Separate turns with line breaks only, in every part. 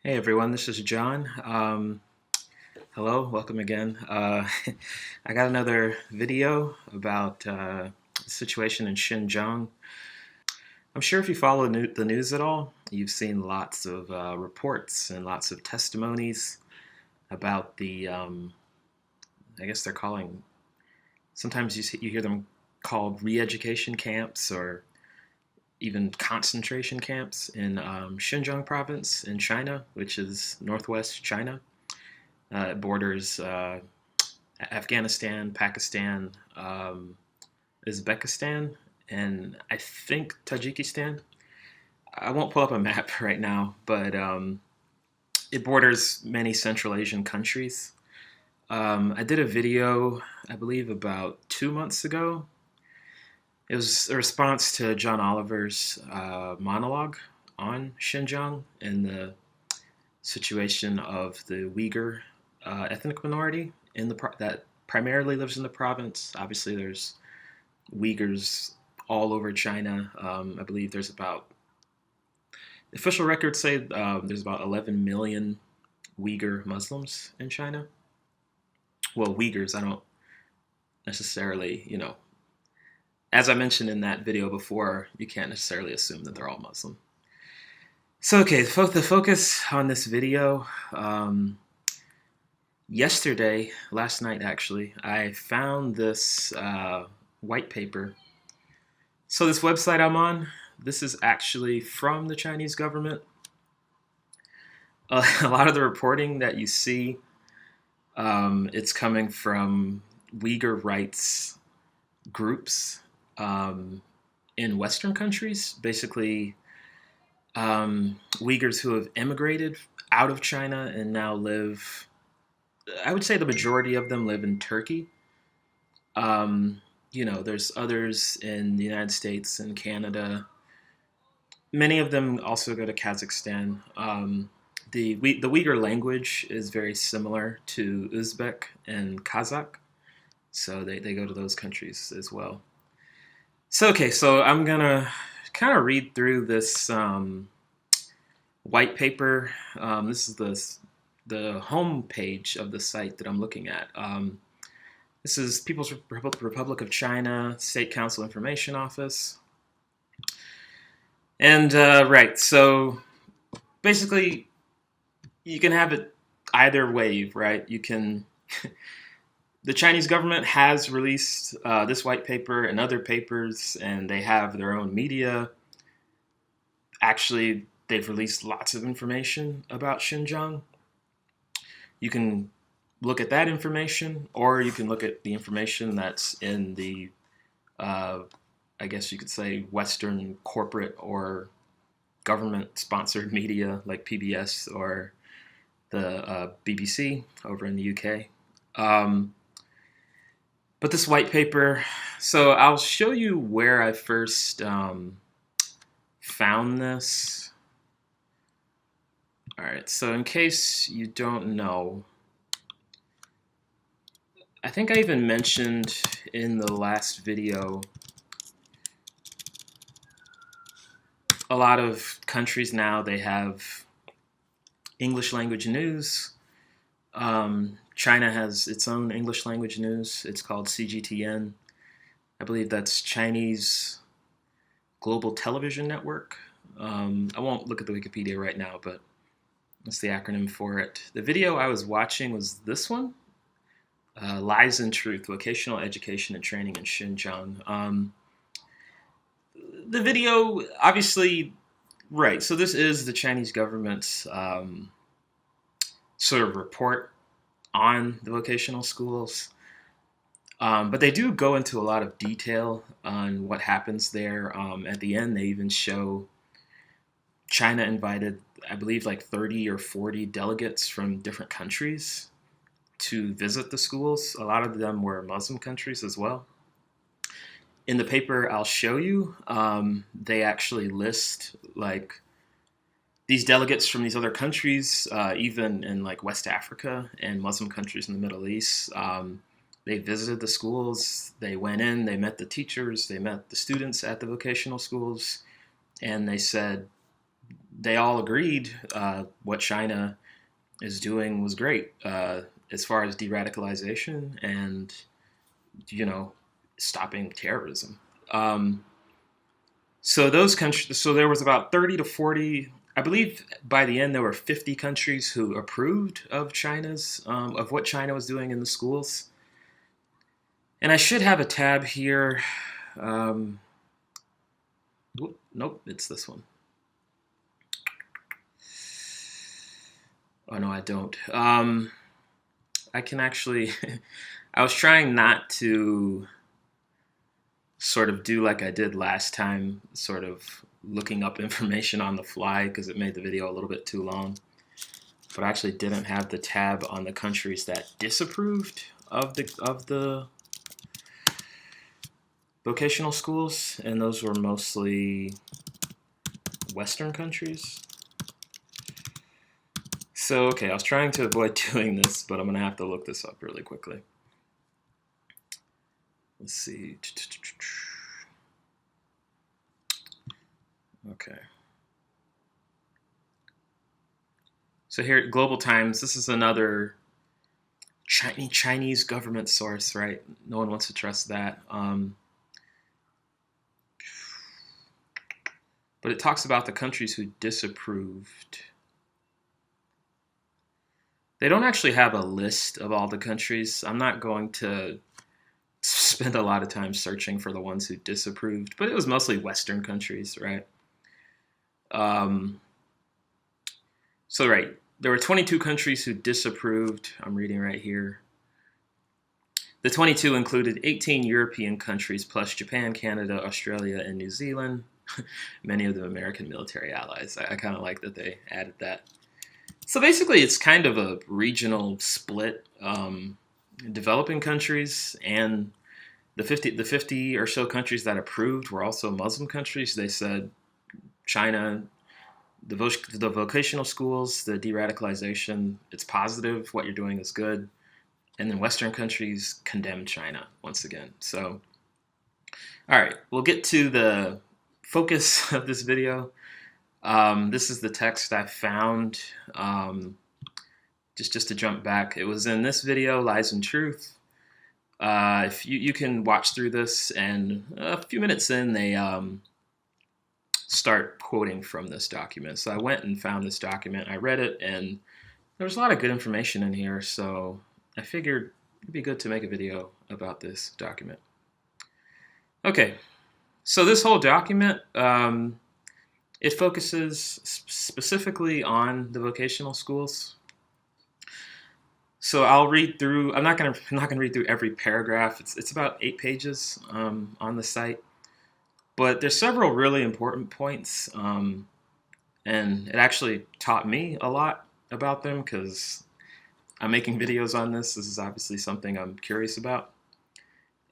Hey everyone, this is John. Hello, welcome again. I got another video about the situation in Xinjiang. I'm sure if you follow the news at all, you've seen lots of reports and lots of testimonies about I guess they're calling, sometimes you hear them called re-education camps or even concentration camps in Xinjiang province in China, which is northwest China. It borders Afghanistan, Pakistan, Uzbekistan, and I think Tajikistan. I won't pull up a map right now, but it borders many Central Asian countries. I did a video, I believe, about 2 months ago. It was a response to John Oliver's monologue on Xinjiang and the situation of the Uyghur ethnic minority that primarily lives in the province. Obviously, there's Uyghurs all over China. I believe there's about official records say there's about 11 million Uyghur Muslims in China. Well, Uyghurs, I don't necessarily, as I mentioned in that video before, you can't necessarily assume that they're all Muslim. So, okay, the focus on this video, last night actually, I found this white paper. So this website I'm on, this is actually from the Chinese government. A lot of the reporting that you see, it's coming from Uyghur rights groups in Western countries, basically Uyghurs who have immigrated out of China and now live, I would say the majority of them live in Turkey. There's others in the United States and Canada. Many of them also go to Kazakhstan. The Uyghur language is very similar to Uzbek and Kazakh, so they go to those countries as well. So I'm gonna kind of read through this white paper. This is the home page of the site that I'm looking at. This is People's Republic of China State Council Information Office. And right, so basically you can have it either way, right? You can, the Chinese government has released this white paper and other papers, and they have their own media. Actually, they've released lots of information about Xinjiang. You can look at that information, or you can look at the information that's in the, I guess you could say, Western corporate or government-sponsored media like PBS or the BBC over in the UK. But this white paper, so I'll show you where I first found this. All right, so in case you don't know, I think I even mentioned in the last video, a lot of countries now, they have English language news. China has its own English language news. It's called CGTN. I believe that's Chinese Global Television Network. I won't look at the Wikipedia right now, but that's the acronym for it. The video I was watching was this one, Lies and Truth, Vocational Education and Training in Xinjiang. The video, obviously, right, so this is the Chinese government's sort of report on the vocational schools. But they do go into a lot of detail on what happens there. At the end, they even show China invited, I believe, like 30 or 40 delegates from different countries to visit the schools. A lot of them were Muslim countries as well. In the paper I'll show you, they actually list like these delegates from these other countries, even in like West Africa and Muslim countries in the Middle East. They visited the schools, they went in, they met the teachers, they met the students at the vocational schools, and they said they all agreed what China is doing was great as far as de-radicalization and, you know, stopping terrorism. Um, so those countries, so there was about 30 to 40. I believe by the end there were 50 countries who approved of China's of what China was doing in the schools. And I should have a tab here. Um, nope, it's this one. Oh no, I don't. I can actually. I was trying not to sort of do like I did last time, sort of looking up information on the fly because it made the video a little bit too long. But I actually didn't have the tab on the countries that disapproved of the vocational schools, and those were mostly Western countries. So, okay, I was trying to avoid doing this, but I'm going to have to look this up really quickly. Let's see. Okay. So here, Global Times, this is another Chinese government source, right? No one wants to trust that. But it talks about the countries who disapproved. They don't actually have a list of all the countries. I'm not going to spend a lot of time searching for the ones who disapproved, but it was mostly Western countries, right? So, right, there were 22 countries who disapproved. I'm reading right here. The 22 included 18 European countries plus Japan, Canada, Australia, and New Zealand. Many of them American military allies. I kind of like that they added that. So basically, it's kind of a regional split. Developing countries and the 50 or so countries that approved were also Muslim countries. They said China, the vocational schools, the de-radicalization, it's positive. What you're doing is good. And then Western countries condemned China once again. So, all right, we'll get to the focus of this video. This is the text I found. Just to jump back, it was in this video, Lies and Truth. If you can watch through this, and a few minutes in, they start quoting from this document. So I went and found this document. I read it, and there was a lot of good information in here. So I figured it'd be good to make a video about this document. Okay, so this whole document, it focuses specifically on the vocational schools. So I'll read through. I'm not gonna read through every paragraph. It's about 8 pages on the site, but there's several really important points, and it actually taught me a lot about them because I'm making videos on this. This is obviously something I'm curious about,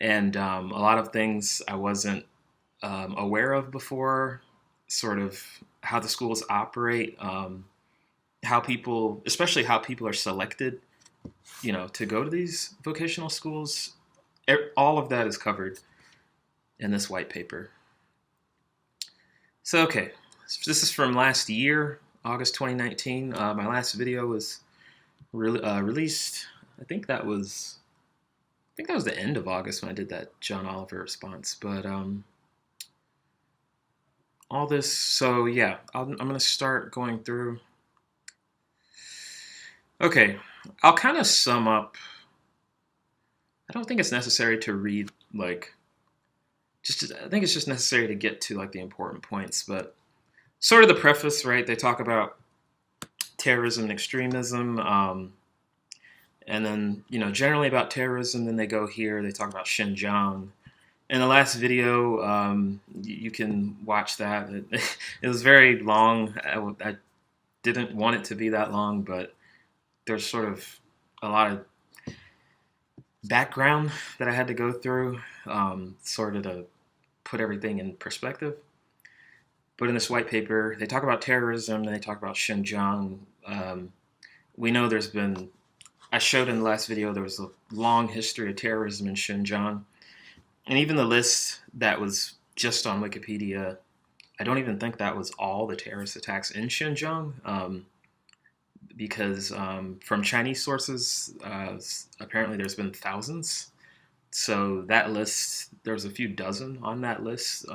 and a lot of things I wasn't aware of before. Sort of how the schools operate, how people, especially how people are selected, to go to these vocational schools. All of that is covered in this white paper. So, okay, this is from last year, August 2019. My last video was released. I think that was the end of August when I did that John Oliver response. But all this, so yeah, I'm going to start going through. Okay, I'll kind of sum up. I don't think it's necessary to read, I think it's just necessary to get to, the important points. But sort of the preface, right? They talk about terrorism and extremism, and then, generally about terrorism. Then they go here, they talk about Xinjiang. In the last video, you can watch that. It was very long. I didn't want it to be that long, but there's sort of a lot of background that I had to go through, sort of to put everything in perspective. But in this white paper, they talk about terrorism, and they talk about Xinjiang. We know I showed in the last video, there was a long history of terrorism in Xinjiang. And even the list that was just on Wikipedia I don't even think that was all the terrorist attacks in Xinjiang, because from Chinese sources, apparently there's been thousands. So that list, there's a few dozen on that list.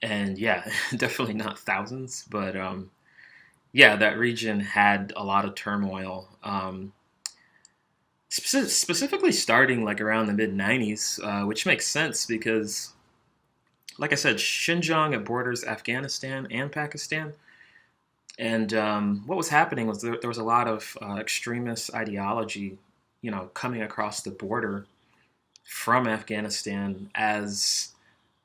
And yeah, definitely not thousands, but yeah, that region had a lot of turmoil. Specifically starting like around the mid 90s, which makes sense because, like I said, Xinjiang, it borders Afghanistan and Pakistan. And what was happening was there was a lot of extremist ideology, coming across the border from Afghanistan as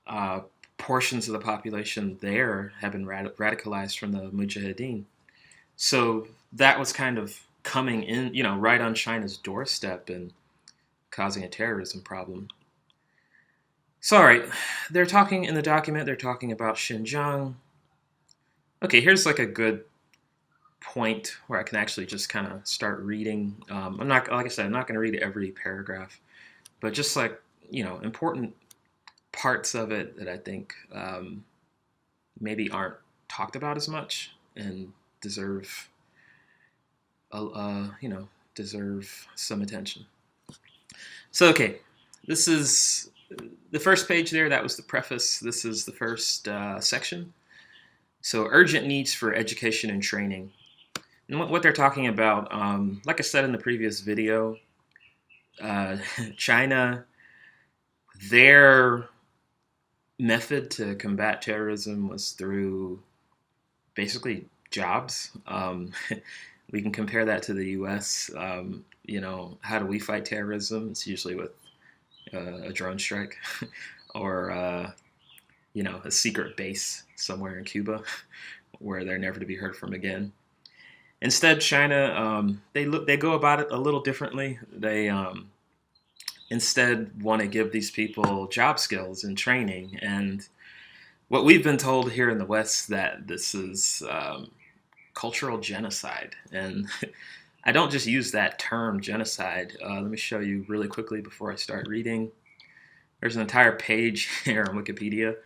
uh, portions of the population there have been radicalized from the Mujahideen. So that was kind of coming in, right on China's doorstep and causing a terrorism problem. So, all right, they're talking in the document, they're talking about Xinjiang. Okay, here's like a good point where I can actually just kind of start reading. I'm not, like I said, I'm not going to read every paragraph, but just like, important parts of it that I think maybe aren't talked about as much and deserve, deserve some attention. So, okay, this is the first page there. That was the preface. This is the first section. So, urgent needs for education and training. And what they're talking about, like I said in the previous video, China, their method to combat terrorism was through basically jobs. We can compare that to the U.S. How do we fight terrorism? It's usually with a drone strike or, a secret base somewhere in Cuba where they're never to be heard from again. Instead, China, they go about it a little differently. They instead want to give these people job skills and training. And what we've been told here in the West, that this is cultural genocide. And I don't just use that term, genocide. Let me show you really quickly before I start reading. There's an entire page here on Wikipedia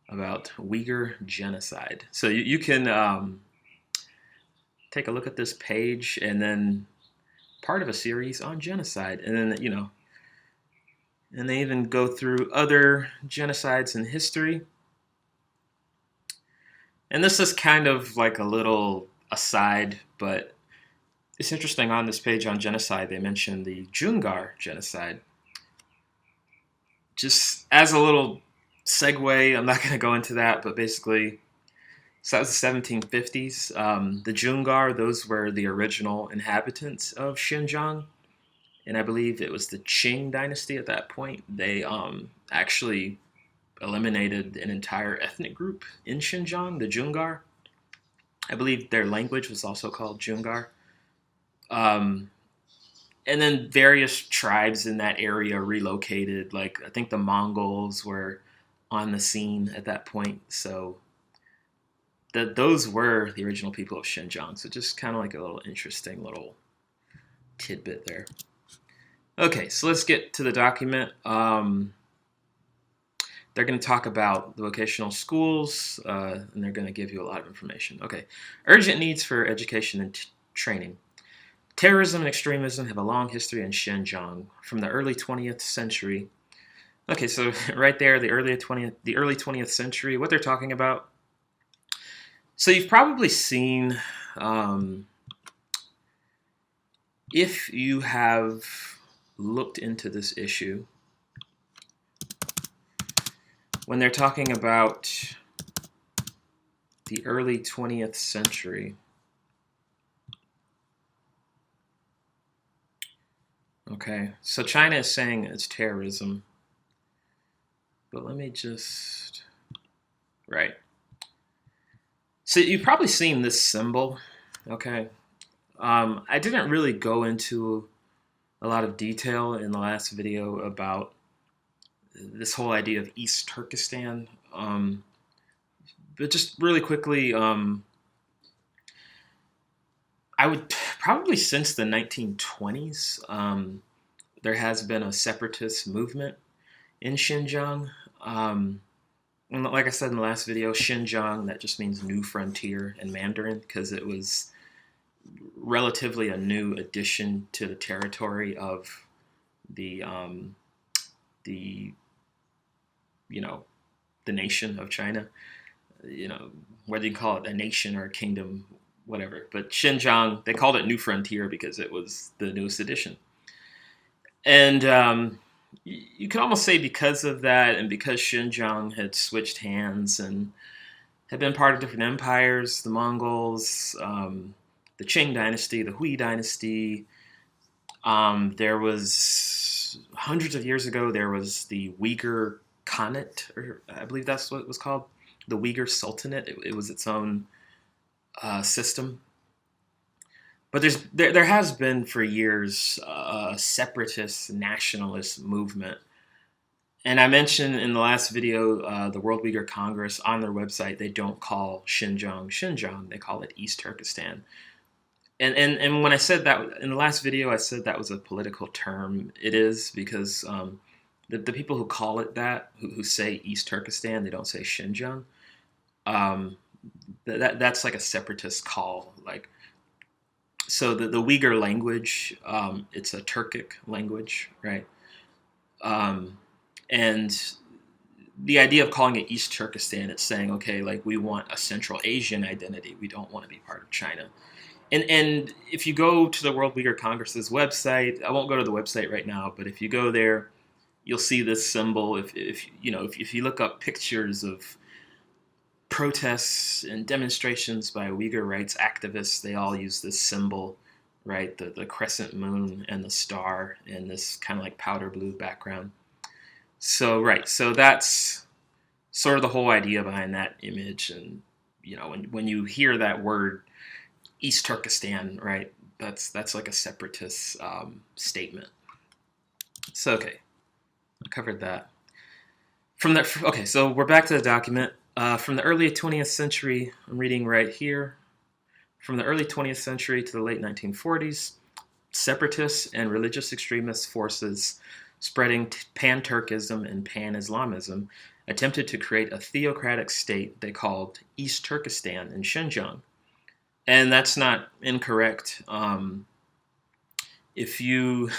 about Uyghur genocide. So you can take a look at this page, and then part of a series on genocide. And then, and they even go through other genocides in history. And this is kind of like a little aside, but it's interesting. On this page on genocide, they mention the Jungar genocide. Just as a little segue, I'm not going to go into that, but basically, so that was the 1750s. The Jungar, those were the original inhabitants of Xinjiang. And I believe it was the Qing dynasty at that point. They actually eliminated an entire ethnic group in Xinjiang, the Jungar. I believe their language was also called Jungar. And then various tribes in that area relocated. Like, I think the Mongols were on the scene at that point. So those were the original people of Xinjiang. So just kind of like a little interesting little tidbit there. Okay, so let's get to the document. They're going to talk about the vocational schools, and they're going to give you a lot of information. Okay, urgent needs for education and training. Terrorism and extremism have a long history in Xinjiang from the early 20th century. Okay, so right there, the early 20th century, what they're talking about. So you've probably seen, if you have looked into this issue, when they're talking about the early 20th century. Okay, so China is saying it's terrorism. But let me just... Right. So you've probably seen this symbol, okay? I didn't really go into a lot of detail in the last video about this whole idea of East Turkestan. But just really quickly, I would probably, since the 1920s, there has been a separatist movement in Xinjiang. And like I said in the last video, Xinjiang, that just means new frontier in Mandarin because it was relatively a new addition to the territory of the you know the nation of China. You know, whether you call it a nation or a kingdom, whatever. But Xinjiang, they called it New Frontier because it was the newest edition. And you can almost say because of that, and because Xinjiang had switched hands and had been part of different empires, the Mongols, the Qing dynasty, the Hui dynasty. There was hundreds of years ago. There was the Uyghur Khanate, or I believe that's what it was called, the Uyghur Sultanate. It was its own system. But there has been for years a separatist nationalist movement. And I mentioned in the last video the World Uyghur Congress on their website, they don't call Xinjiang Xinjiang, they call it East Turkestan. And when I said that in the last video, I said that was a political term. It is because the people who call it that, who say East Turkestan, they don't say Xinjiang. Um, that's like a separatist call. Like, so the Uyghur language, it's a Turkic language, right? Um, and the idea of calling it East Turkestan, it's saying, okay, like we want a Central Asian identity. We don't want to be part of China. And if you go to the World Uyghur Congress's website, I won't go to the website right now, but if you go there, you'll see this symbol. If you look up pictures of protests and demonstrations by Uyghur rights activists, they all use this symbol, right? The crescent moon and the star in this kind of like powder blue background. So, right, so that's sort of the whole idea behind that image. And, when you hear that word, East Turkestan, right, that's like a separatist statement. So, okay, I covered that. Okay, so we're back to the document. From the early 20th century, I'm reading right here. From the early 20th century to the late 1940s, separatists and religious extremist forces spreading pan-Turkism and pan-Islamism attempted to create a theocratic state they called East Turkestan in Xinjiang. And that's not incorrect. If you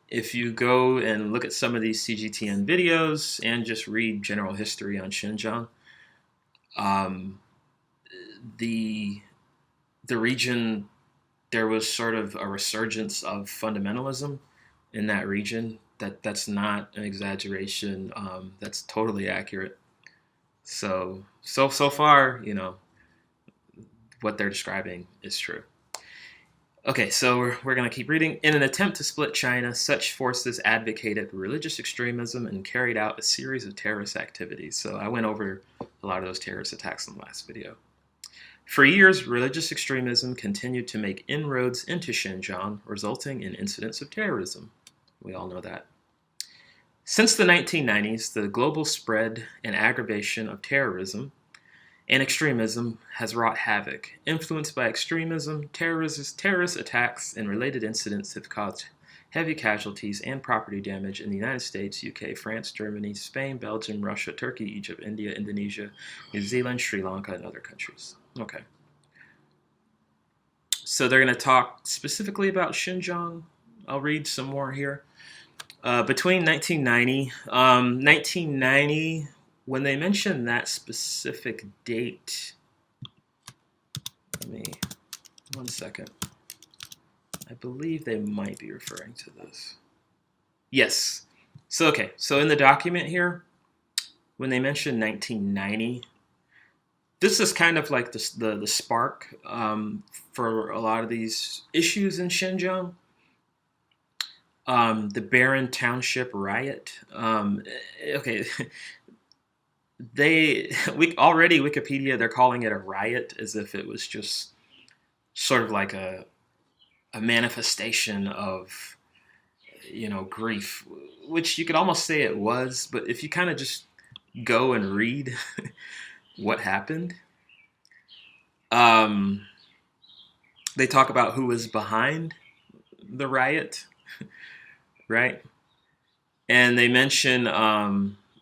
if you go and look at some of these CGTN videos and just read general history on Xinjiang, the region, there was sort of a resurgence of fundamentalism in that region. That's not an exaggeration. That's totally accurate. So far, what they're describing is true. Okay, so we're going to keep reading. In an attempt to split China, such forces advocated religious extremism and carried out a series of terrorist activities. So I went over a lot of those terrorist attacks in the last video. For years, religious extremism continued to make inroads into Xinjiang, resulting in incidents of terrorism. We all know that. Since the 1990s, the global spread and aggravation of terrorism and extremism has wrought havoc. Influenced by extremism, terrorist attacks and related incidents have caused heavy casualties and property damage in the United States, UK, France, Germany, Spain, Belgium, Russia, Turkey, Egypt, India, Indonesia, New Zealand, Sri Lanka, and other countries. Okay. So they're going to talk specifically about Xinjiang. I'll read some more here. Between 1990, when they mention that specific date, one second. I believe they might be referring to this. Yes. So, okay. So in the document here, when they mention 1990, this is kind of like the spark for a lot of these issues in Xinjiang. The Barron Township riot. Okay. Wikipedia, they're calling it a riot as if it was just sort of like a manifestation of grief, which you could almost say it was. But if you kind of just go and read what happened, they talk about who was behind the riot, right? And they mention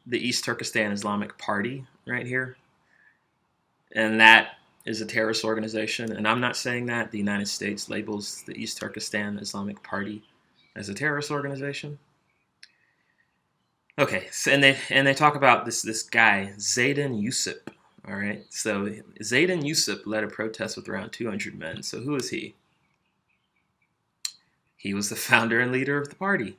the East Turkestan Islamic Party right here, and that is a terrorist organization. And I'm not saying that. The United States labels the East Turkestan Islamic Party as a terrorist organization. Okay, so, and they talk about this guy Zayden Yusuf. All right, so Zayden Yusuf led a protest with around 200 men. So who is he? He was the founder and leader of the party.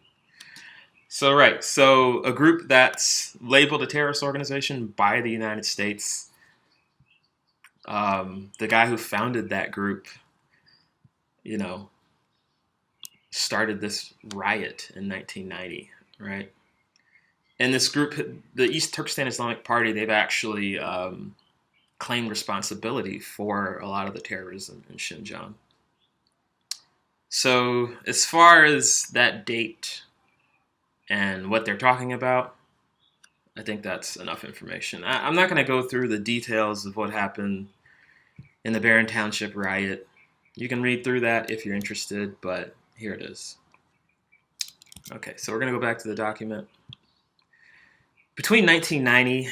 So right, so a group that's labeled a terrorist organization by the United States. The guy who founded that group, you know, started this riot in 1990, right? And this group, the East Turkestan Islamic Party, they've actually claimed responsibility for a lot of the terrorism in Xinjiang. So as far as that date and what they're talking about, I think that's enough information. I'm not going to go through the details of what happened in the Barron Township riot. You can read through that if you're interested, but here it is. Okay, so we're going to go back to the document. Between 1990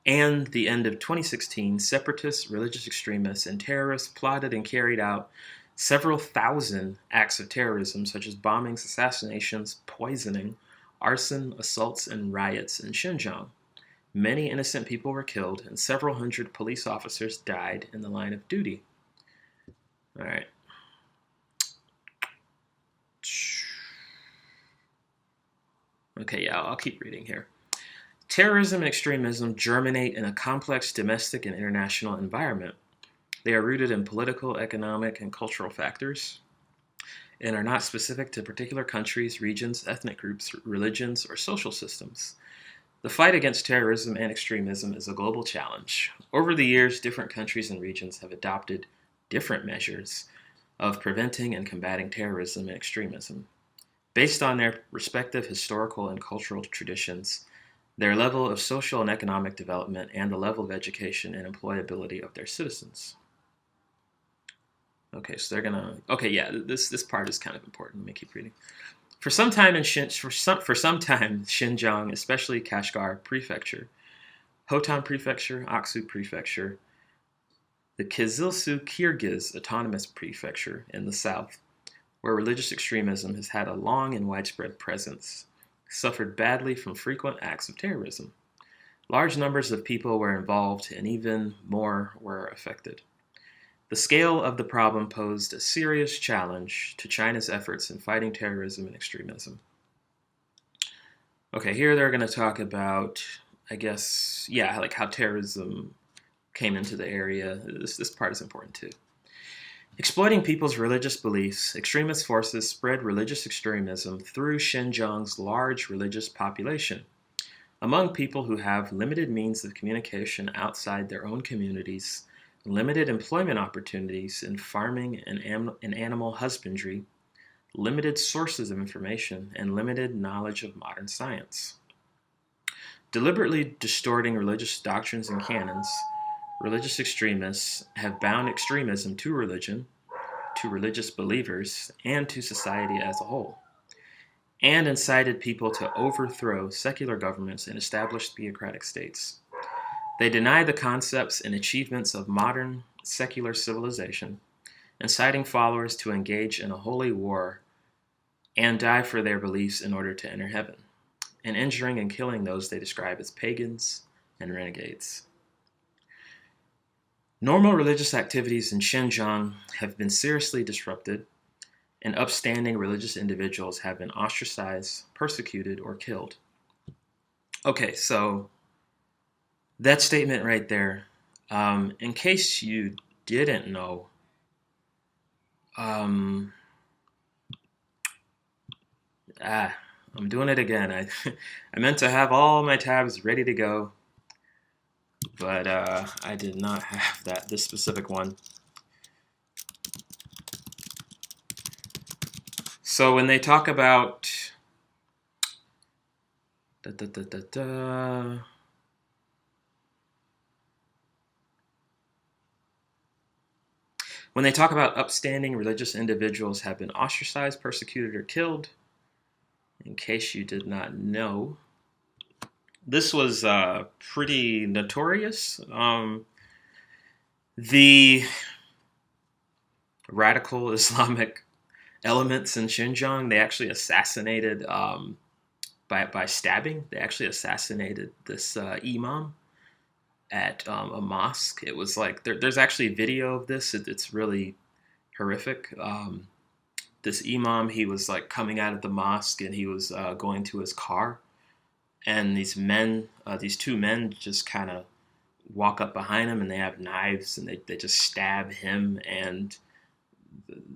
and the end of 2016, separatists, religious extremists, and terrorists plotted and carried out several thousand acts of terrorism, such as bombings, assassinations, poisoning, arson, assaults, and riots in Xinjiang. Many innocent people were killed, and several hundred police officers died in the line of duty. All right. Okay, yeah, I'll keep reading here. Terrorism and extremism germinate in a complex domestic and international environment. They are rooted in political, economic, and cultural factors, and are not specific to particular countries, regions, ethnic groups, religions, or social systems. The fight against terrorism and extremism is a global challenge. Over the years, different countries and regions have adopted different measures of preventing and combating terrorism and extremism, based on their respective historical and cultural traditions, their level of social and economic development, and the level of education and employability of their citizens. Okay, so they're gonna. Okay, yeah, this part is kind of important. Let me keep reading. For some time, Xinjiang, especially Kashgar Prefecture, Hotan Prefecture, Aksu Prefecture, the Kizilsu Kyrgyz Autonomous Prefecture in the south, where religious extremism has had a long and widespread presence, suffered badly from frequent acts of terrorism. Large numbers of people were involved, and even more were affected. The scale of the problem posed a serious challenge to China's efforts in fighting terrorism and extremism. Okay, here they're going to talk about, I guess, yeah, like how terrorism came into the area. This part is important too. Exploiting people's religious beliefs, extremist forces spread religious extremism through Xinjiang's large religious population. Among people who have limited means of communication outside their own communities, limited employment opportunities in farming and animal husbandry, limited sources of information, and limited knowledge of modern science. Deliberately distorting religious doctrines and canons, religious extremists have bound extremism to religion, to religious believers, and to society as a whole, and incited people to overthrow secular governments and established theocratic states. They deny the concepts and achievements of modern secular civilization, inciting followers to engage in a holy war and die for their beliefs in order to enter heaven, and injuring and killing those they describe as pagans and renegades. Normal religious activities in Xinjiang have been seriously disrupted, and upstanding religious individuals have been ostracized, persecuted, or killed. Okay, so that statement right there, in case you didn't know, I'm doing it again. I meant to have all my tabs ready to go, but I did not have this specific one. So when they talk about when they talk about upstanding religious individuals have been ostracized, persecuted, or killed, in case you did not know, This was pretty notorious. The radical Islamic elements in Xinjiang, they actually assassinated by stabbing. They actually assassinated this imam at a mosque. It was like there's actually a video of this. It's really horrific. This imam, he was like coming out of the mosque and he was going to his car, and these two men, just kind of walk up behind him and they have knives and they just stab him and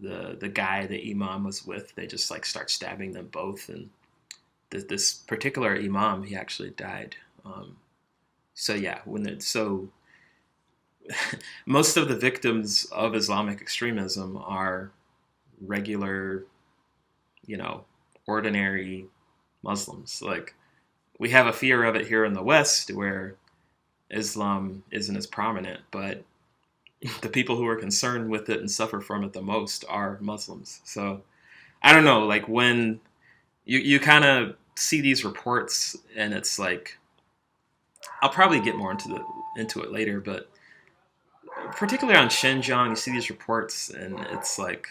the guy the imam was with. They just like start stabbing them both, and this particular imam, he actually died. So yeah, most of the victims of Islamic extremism are regular, you know, ordinary Muslims. Like, we have a fear of it here in the West where Islam isn't as prominent, but the people who are concerned with it and suffer from it the most are Muslims. So I don't know, like when you kind of see these reports and it's like, I'll probably get more into it later, but particularly on Xinjiang, you see these reports and it's like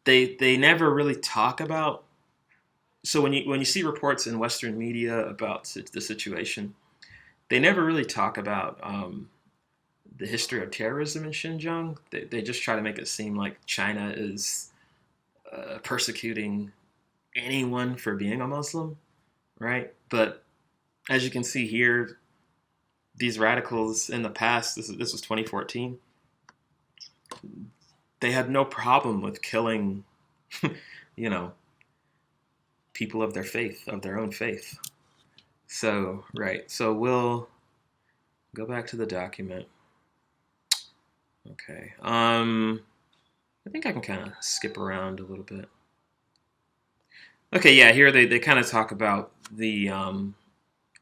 they never really talk about. So when you see reports in Western media about the situation, they never really talk about the history of terrorism in Xinjiang. They just try to make it seem like China is persecuting anyone for being a Muslim, right? But as you can see here, these radicals in the past, this was 2014, they had no problem with killing, you know, people of their faith, of their own faith. So, right. So we'll go back to the document. Okay. I think I can kind of skip around a little bit. Okay, yeah, here they kind of talk about the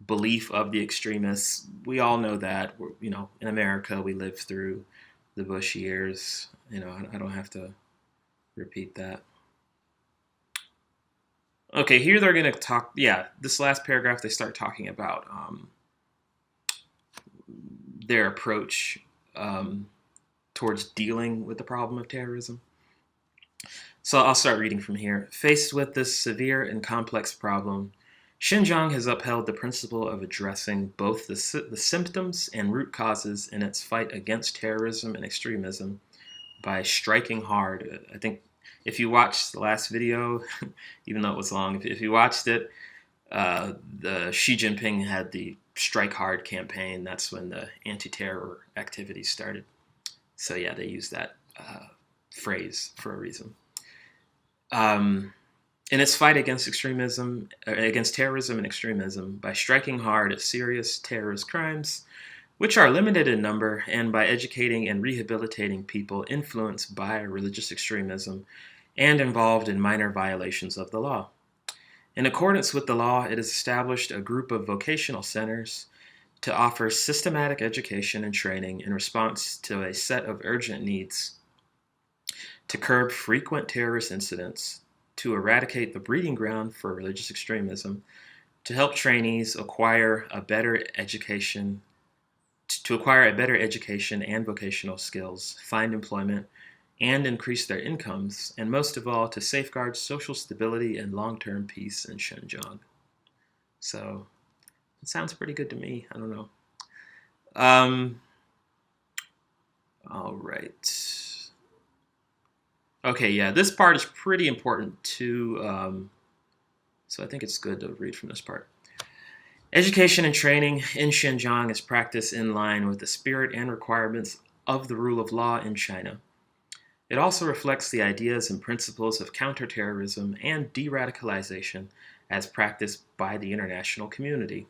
belief of the extremists. We all know that. In America, we lived through the Bush years. I don't have to repeat that. Okay, here they're going to talk. Yeah, this last paragraph, they start talking about their approach towards dealing with the problem of terrorism. So I'll start reading from here. Faced with this severe and complex problem, Xinjiang has upheld the principle of addressing both the symptoms and root causes in its fight against terrorism and extremism by striking hard. I think if you watched the last video, even though it was long, if you watched it, the Xi Jinping had the Strike Hard campaign. That's when the anti-terror activities started. So yeah, they use that phrase for a reason. In its fight against against terrorism and extremism, by striking hard at serious terrorist crimes, which are limited in number, and by educating and rehabilitating people influenced by religious extremism and involved in minor violations of the law. In accordance with the law, it has established a group of vocational centers to offer systematic education and training in response to a set of urgent needs to curb frequent terrorist incidents, to eradicate the breeding ground for religious extremism, to help trainees acquire a better education and vocational skills, find employment, and increase their incomes, and most of all, to safeguard social stability and long-term peace in Xinjiang. So, it sounds pretty good to me. I don't know. All right. Okay, yeah, this part is pretty important too. So I think it's good to read from this part. Education and training in Xinjiang is practiced in line with the spirit and requirements of the rule of law in China. It also reflects the ideas and principles of counterterrorism and de-radicalization as practiced by the international community.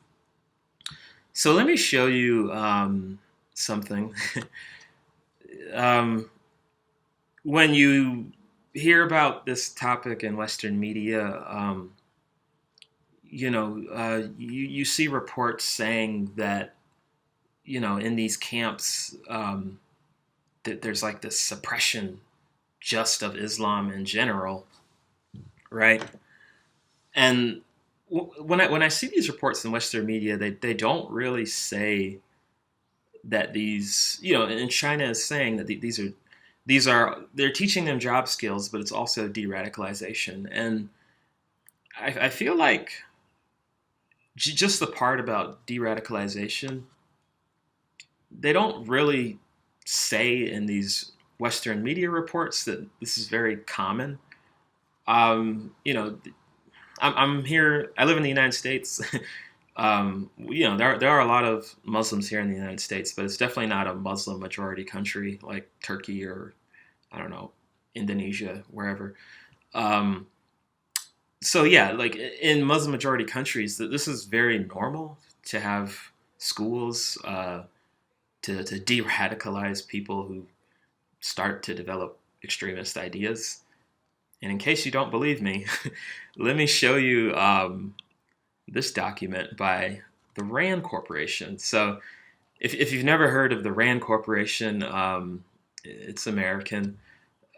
So let me show you something. When you hear about this topic in Western media, you see reports saying that, in these camps, that there's like this suppression just of Islam in general, right? And when I see these reports in Western media, they don't really say that these, and China is saying that these are they're teaching them job skills, but it's also de-radicalization. And I feel like just the part about de-radicalization, they don't really say in these Western media reports that this is very common. You know, I'm here. I live in the United States. There are a lot of Muslims here in the United States, but it's definitely not a Muslim majority country like Turkey or I don't know, Indonesia, wherever. Um, so yeah, like in Muslim majority countries, this is very normal to have schools to de-radicalize people who start to develop extremist ideas. And in case you don't believe me, let me show you this document by the RAND Corporation. So if you've never heard of the RAND Corporation, it's American.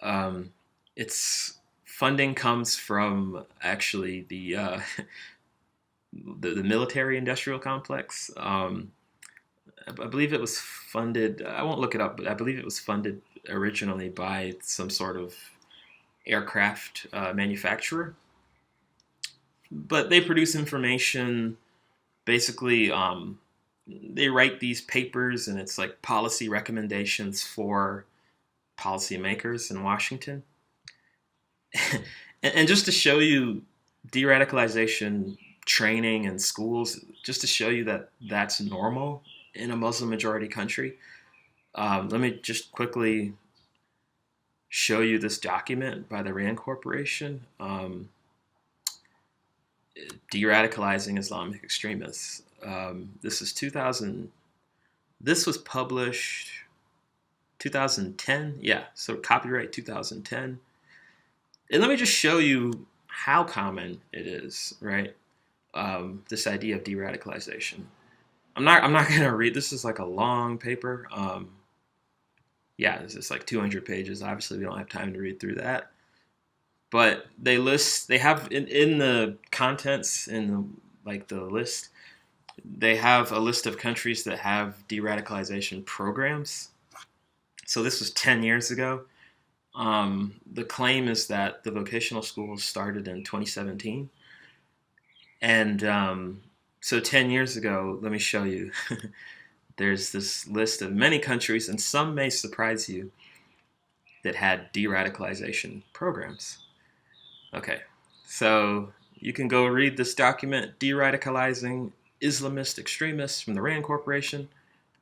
Um, its funding comes from actually the military industrial complex. I believe it was funded. I won't look it up, but I believe it was funded originally by some sort of aircraft manufacturer. But they produce information. Basically, they write these papers, and it's like policy recommendations for policymakers in Washington. And just to show you de-radicalization training in schools, just to show you that that's normal in a Muslim majority country, let me just quickly show you this document by the RAND Corporation, de-radicalizing Islamic extremists. This is 2000. This was published 2010. Yeah, so copyright 2010. And let me just show you how common it is, right? This idea of de-radicalization. I'm not going to read. This is like a long paper. Yeah, it's like 200 pages. Obviously, we don't have time to read through that. But they have in the contents, in the list, they have a list of countries that have de-radicalization programs. So this was 10 years ago. The claim is that the vocational schools started in 2017. And so 10 years ago, let me show you. There's this list of many countries, and some may surprise you, that had de-radicalization programs. Okay, so you can go read this document, De-Radicalizing Islamist Extremists from the RAND Corporation.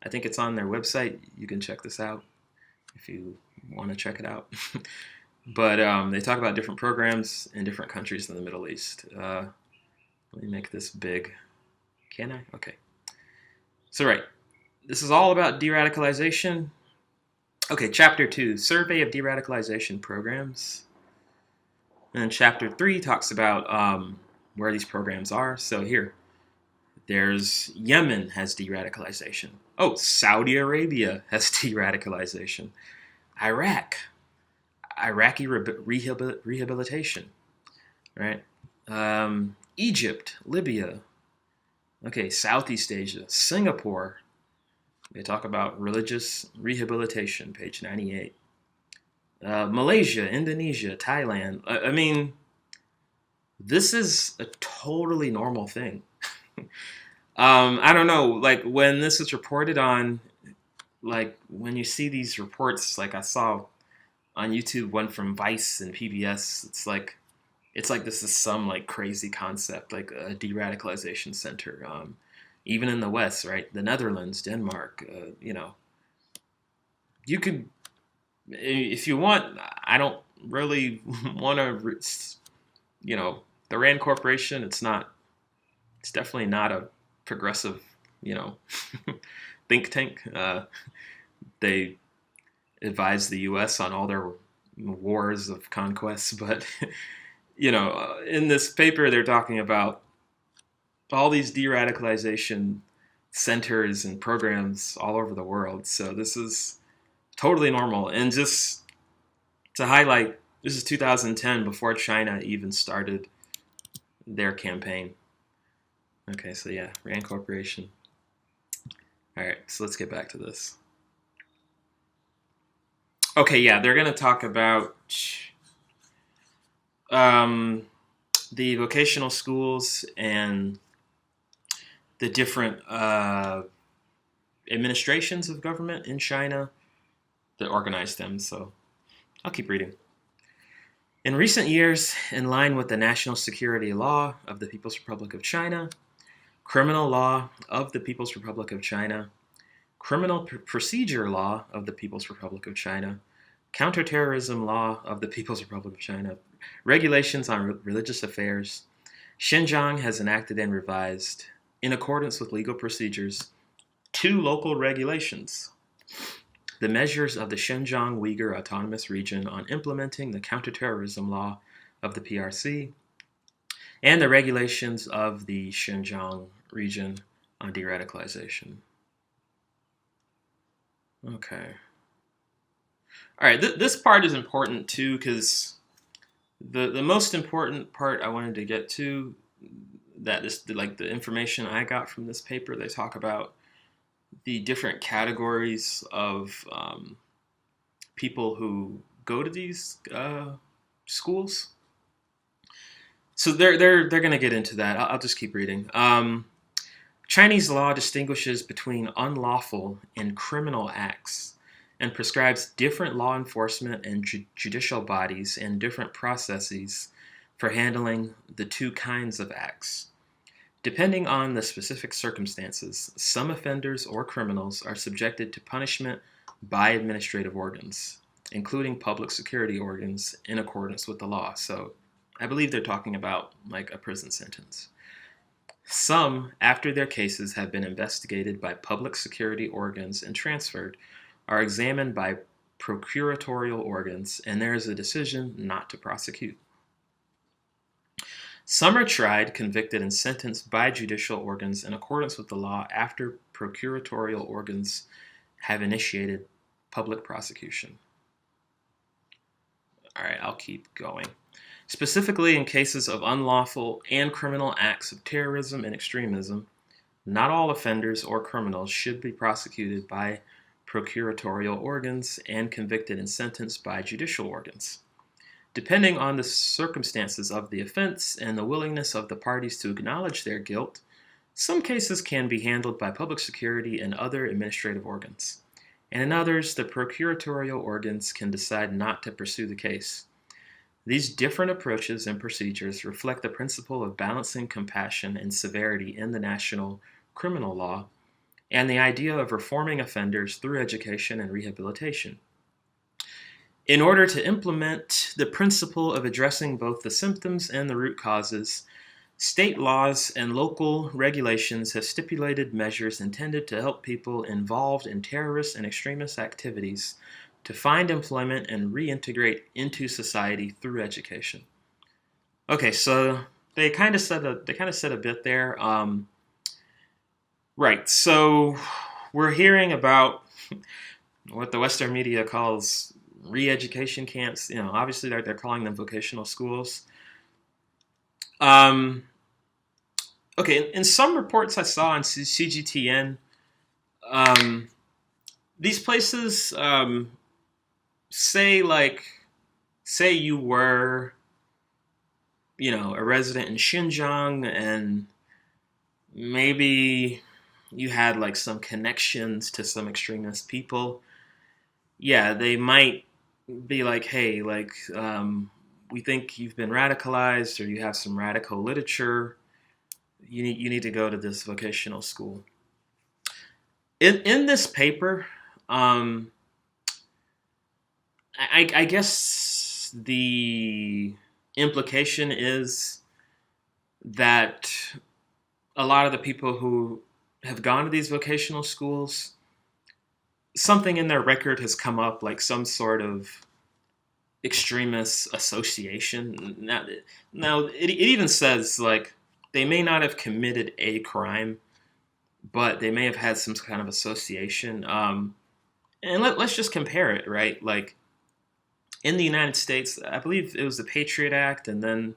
I think it's on their website. You can check this out if you want to check it out. But they talk about different programs in different countries in the Middle East. Let me make this big. Can I? Okay. So, right. This is all about de-radicalization. Okay, Chapter 2, Survey of De-Radicalization Programs. And then Chapter 3 talks about where these programs are. So here, there's Yemen has de-radicalization. Oh, Saudi Arabia has de-radicalization. Iraqi rehabilitation, right? Egypt, Libya. Okay, Southeast Asia, Singapore. They talk about religious rehabilitation, page 98. Malaysia, Indonesia, Thailand. I mean, this is a totally normal thing. I don't know, like when this is reported on, like when you see these reports, like I saw on YouTube one from Vice and PBS, it's like this is some like crazy concept, like a de-radicalization center. Even in the West, right? The Netherlands, Denmark, you could, if you want, I don't really want to, the RAND Corporation, it's definitely not a progressive, think tank. They advise the U.S. on all their wars of conquest, but, in this paper, they're talking about all these de-radicalization centers and programs all over the world. So this is totally normal. And just to highlight, this is 2010, before China even started their campaign. Okay, so yeah, Rand Corporation. All right, so let's get back to this. Okay, yeah, they're going to talk about um, the vocational schools and the different administrations of government in China that organize them. So I'll keep reading. In recent years, in line with the national security law of the People's Republic of China, criminal law of the People's Republic of China, criminal procedure law of the People's Republic of China, counterterrorism law of the People's Republic of China, regulations on religious affairs, Xinjiang has enacted and revised, in accordance with legal procedures, 2 local regulations: the measures of the Xinjiang Uyghur Autonomous Region on implementing the counterterrorism law of the PRC, and the regulations of the Xinjiang region on de-radicalization. Okay. All right, this part is important too, because the most important part I wanted to get to, that is like the information I got from this paper. They talk about the different categories of people who go to these schools. So they're going to get into that. I'll just keep reading. Chinese law distinguishes between unlawful and criminal acts and prescribes different law enforcement and judicial bodies and different processes for handling the 2 kinds of acts. Depending on the specific circumstances, some offenders or criminals are subjected to punishment by administrative organs, including public security organs, in accordance with the law. So I believe they're talking about like a prison sentence. Some, after their cases have been investigated by public security organs and transferred, are examined by procuratorial organs, and there is a decision not to prosecute. Some are tried, convicted, and sentenced by judicial organs in accordance with the law after procuratorial organs have initiated public prosecution. All right, I'll keep going. Specifically, in cases of unlawful and criminal acts of terrorism and extremism, not all offenders or criminals should be prosecuted by procuratorial organs and convicted and sentenced by judicial organs. Depending on the circumstances of the offense and the willingness of the parties to acknowledge their guilt, some cases can be handled by public security and other administrative organs, and in others, the procuratorial organs can decide not to pursue the case. These different approaches and procedures reflect the principle of balancing compassion and severity in the national criminal law and the idea of reforming offenders through education and rehabilitation. In order to implement the principle of addressing both the symptoms and the root causes, state laws and local regulations have stipulated measures intended to help people involved in terrorist and extremist activities to find employment and reintegrate into society through education. Okay, so they kind of said a bit there. Right, so we're hearing about what the Western media calls re-education camps. Obviously they're calling them vocational schools. Okay, in some reports I saw on CGTN, these places say you were, a resident in Xinjiang, and maybe you had like some connections to some extremist people. Yeah, they might be like, hey, we think you've been radicalized or you have some radical literature. You need to go to this vocational school. In this paper, I guess the implication is that a lot of the people who have gone to these vocational schools, something in their record has come up, like some sort of extremist association. Now it even says like they may not have committed a crime, but they may have had some kind of association. And let's just compare it, right? Like in the United States, I believe it was the Patriot Act, and then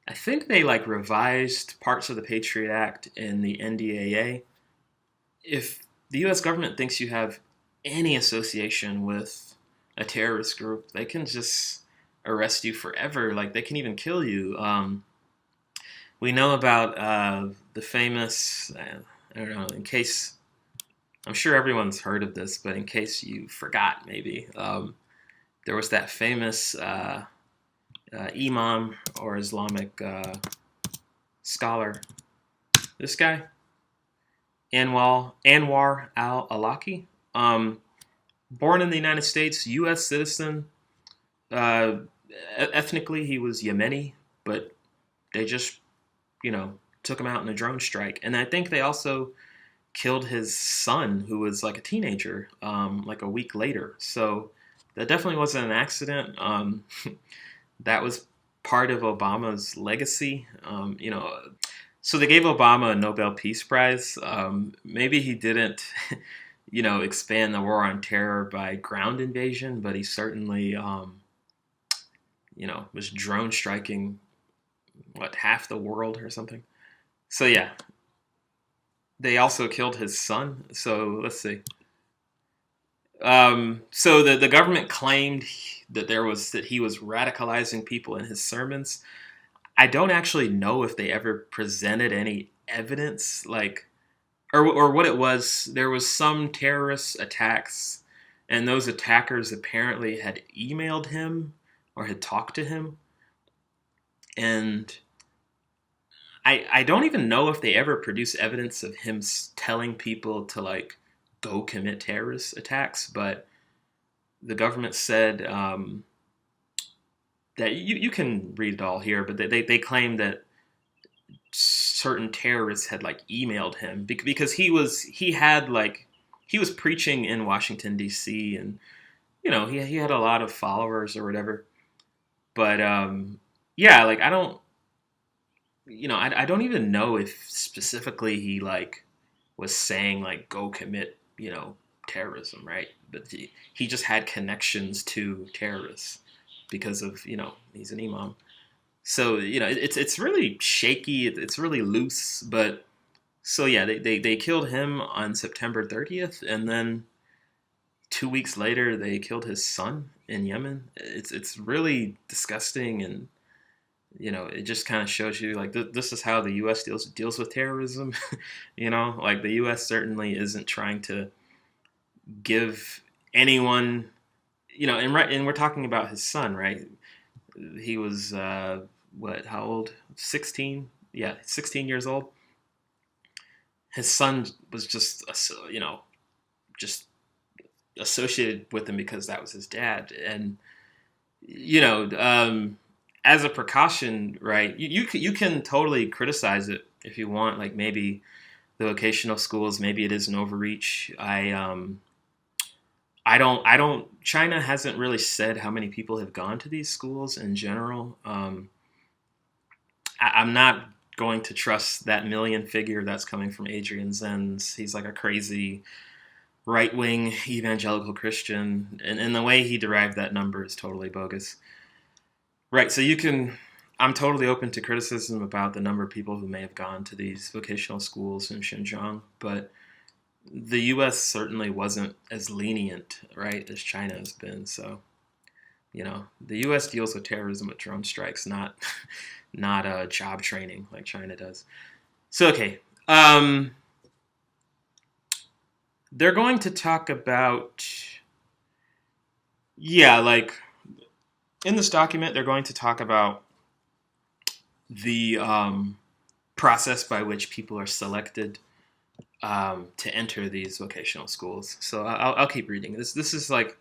I think they like revised parts of the Patriot Act and the NDAA. If the U.S. government thinks you have any association with a terrorist group, they can just arrest you forever. Like they can even kill you. We know about the famous, I don't know, in case, I'm sure everyone's heard of this, but in case you forgot, maybe, there was that famous imam or Islamic scholar, this guy, Anwar al-Awlaki, born in the United States, U.S. citizen. Uh, Ethnically, he was Yemeni, but they just, took him out in a drone strike. And I think they also killed his son, who was like a teenager, like a week later. So that definitely wasn't an accident. That was part of Obama's legacy. So they gave Obama a Nobel Peace Prize. Maybe he didn't, expand the war on terror by ground invasion, but he certainly, was drone striking, half the world or something. So yeah, they also killed his son. So let's see. So the government claimed that he was radicalizing people in his sermons. I don't actually know if they ever presented any evidence, like, or what it was. There was some terrorist attacks, and those attackers apparently had emailed him or had talked to him, and I don't even know if they ever produced evidence of him telling people to like go commit terrorist attacks, but the government said that you can read it all here, but they claim that certain terrorists had like emailed him because he was preaching in Washington D.C. and he had a lot of followers or whatever, but yeah, like I don't I don't even know if specifically he like was saying like go commit terrorism, right? But he just had connections to terrorists because of he's an imam. So it's really shaky. It's really loose. But so yeah, they killed him on September 30th, and then 2 weeks later they killed his son in Yemen. It's really disgusting, and it just kind of shows you like this is how the U.S. deals with terrorism. Like the U.S. certainly isn't trying to give anyone, and we're talking about his son, right? He was how old? 16. Yeah, 16 years old. His son was just just associated with him because that was his dad, and as a precaution, right? You can totally criticize it if you want. Like maybe the vocational schools, maybe it is an overreach. I don't. China hasn't really said how many people have gone to these schools in general. I'm not going to trust that million figure that's coming from Adrian Zenz. He's like a crazy right-wing evangelical Christian, and the way he derived that number is totally bogus. Right, so I'm totally open to criticism about the number of people who may have gone to these vocational schools in Xinjiang, but the U.S. certainly wasn't as lenient, right, as China has been. So, the U.S. deals with terrorism with drone strikes, not job training like China does. So, okay, they're going to talk about, like in this document, they're going to talk about the process by which people are selected to enter these vocational schools. So I'll keep reading. This is like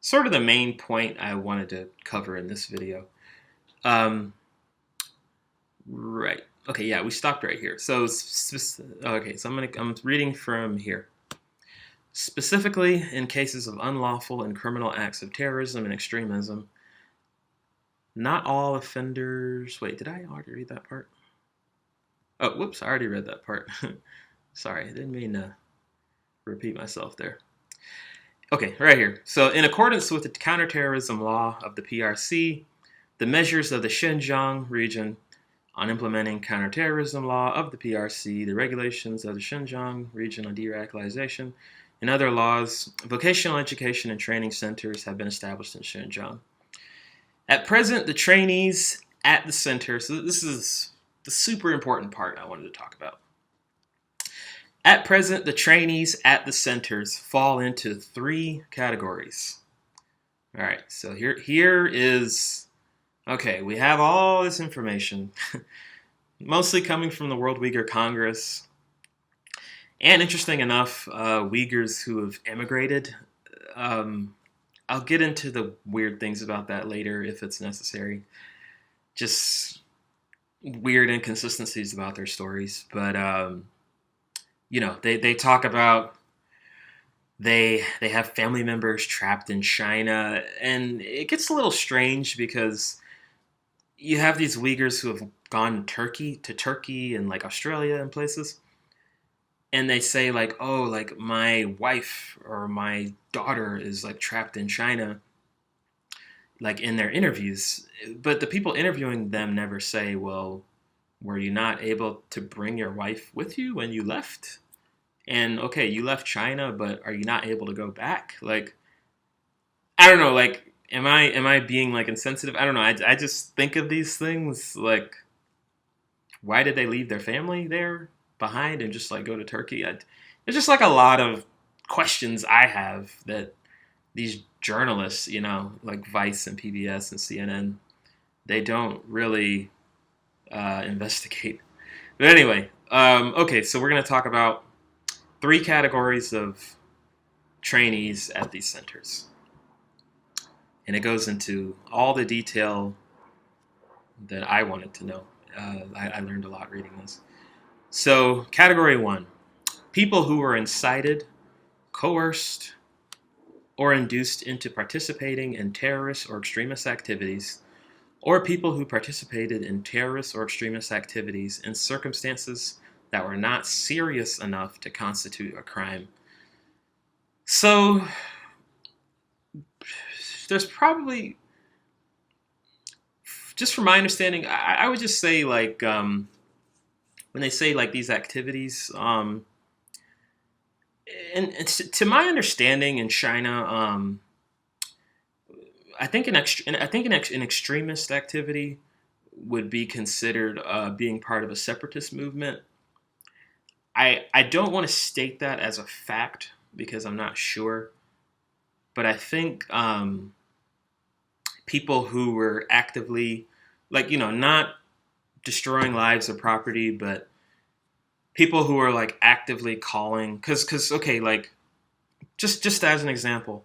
sort of the main point I wanted to cover in this video. Right. Okay. Yeah, we stopped right here. So okay. So I'm reading from here. Specifically, in cases of unlawful and criminal acts of terrorism and extremism, not all offenders. Wait, did I already read that part? Oh, whoops! I already read that part. Sorry, I didn't mean to repeat myself there. Okay, right here. So, in accordance with the counterterrorism law of the PRC, the measures of the Xinjiang region on implementing counterterrorism law of the PRC, the regulations of the Xinjiang region on de-radicalization, and other laws. Vocational education and training centers have been established in Xinjiang. At present, the trainees at the center, so this is the super important part I wanted to talk about. At present, the trainees at the centers fall into 3 categories. All right, so here is, okay, we have all this information, mostly coming from the World Uyghur Congress. And interesting enough, Uyghurs who have emigrated. I'll get into the weird things about that later if it's necessary. Just weird inconsistencies about their stories. But, they talk about they have family members trapped in China. And it gets a little strange because you have these Uyghurs who have gone to Turkey and like Australia and places. And they say like, oh, like my wife or my daughter is like trapped in China, like in their interviews. But the people interviewing them never say, well, were you not able to bring your wife with you when you left? And okay, you left China, but are you not able to go back? Like, I don't know, like, am I being like insensitive? I don't know. I just think of these things like, why did they leave their family there behind and just like go to Turkey? There's just like a lot of questions I have that these journalists, like Vice and PBS and CNN, they don't really investigate. But anyway, okay, so we're going to talk about 3 categories of trainees at these centers. And it goes into all the detail that I wanted to know. I learned a lot reading this. So, category 1, people who were incited, coerced, or induced into participating in terrorist or extremist activities, or people who participated in terrorist or extremist activities in circumstances that were not serious enough to constitute a crime. So, there's probably, just from my understanding, I would just say like, when they say like these activities, and to my understanding in China, I think an extremist activity would be considered being part of a separatist movement. I don't want to state that as a fact because I'm not sure, but I think people who were actively, like, not destroying lives or property, but people who are like actively calling, because okay, like just as an example,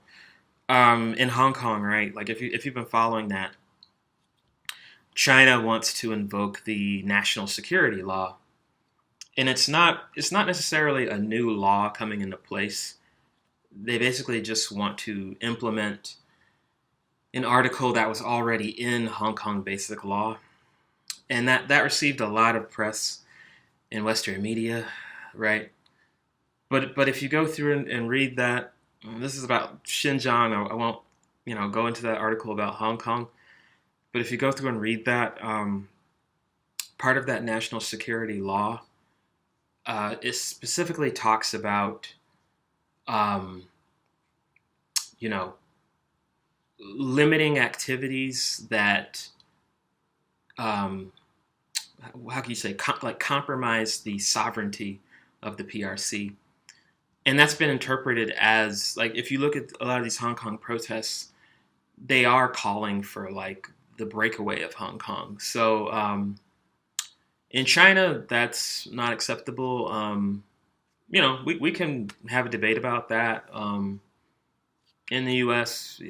in Hong Kong, right? Like if you've been following that, China wants to invoke the national security law, and it's not necessarily a new law coming into place. They basically just want to implement an article that was already in Hong Kong Basic Law, and that received a lot of press in Western media, right? But if you go through and read that, this is about Xinjiang. I won't go into that article about Hong Kong. But if you go through and read that, part of that national security law, it specifically talks about, limiting activities that, how can you say, compromise the sovereignty of the PRC. And that's been interpreted as, like, if you look at a lot of these Hong Kong protests, they are calling for, like, the breakaway of Hong Kong. So in China, that's not acceptable. We can have a debate about that. In the U.S.,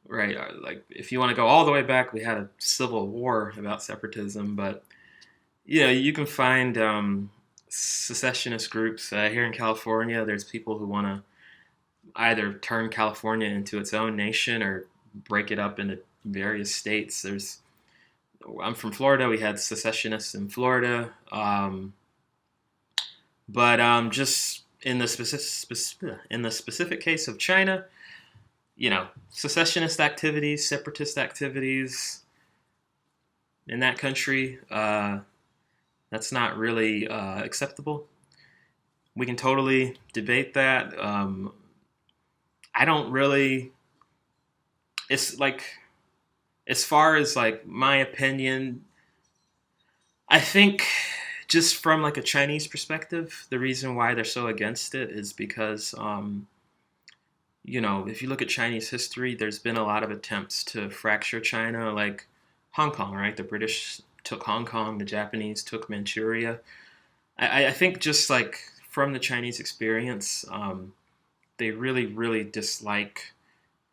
right, like, if you want to go all the way back, we had a civil war about separatism. But, you can find secessionist groups here in California. There's people who want to either turn California into its own nation or break it up into various states. I'm from Florida. We had secessionists in Florida, but just in the specific case of China, secessionist activities, separatist activities, in that country. That's not really acceptable. We can totally debate that. I don't really. It's like, as far as like my opinion, I think just from like a Chinese perspective, the reason why they're so against it is because if you look at Chinese history, there's been a lot of attempts to fracture China, like Hong Kong, right? The British took Hong Kong, the Japanese took Manchuria. I think just like from the Chinese experience, they really, really dislike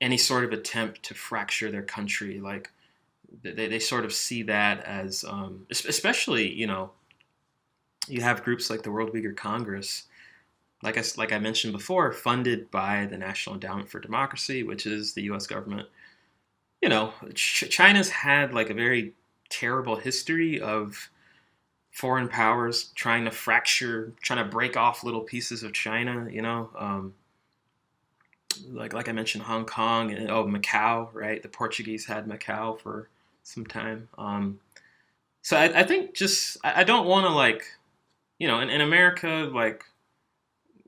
any sort of attempt to fracture their country. Like they sort of see that as, especially, you have groups like the World Uyghur Congress, like I mentioned before, funded by the National Endowment for Democracy, which is the U.S. government. China's had like a very terrible history of foreign powers trying to fracture, trying to break off little pieces of China. Like I mentioned, Hong Kong and Macau, right? The Portuguese had Macau for some time. So I think just I don't want to like in America, like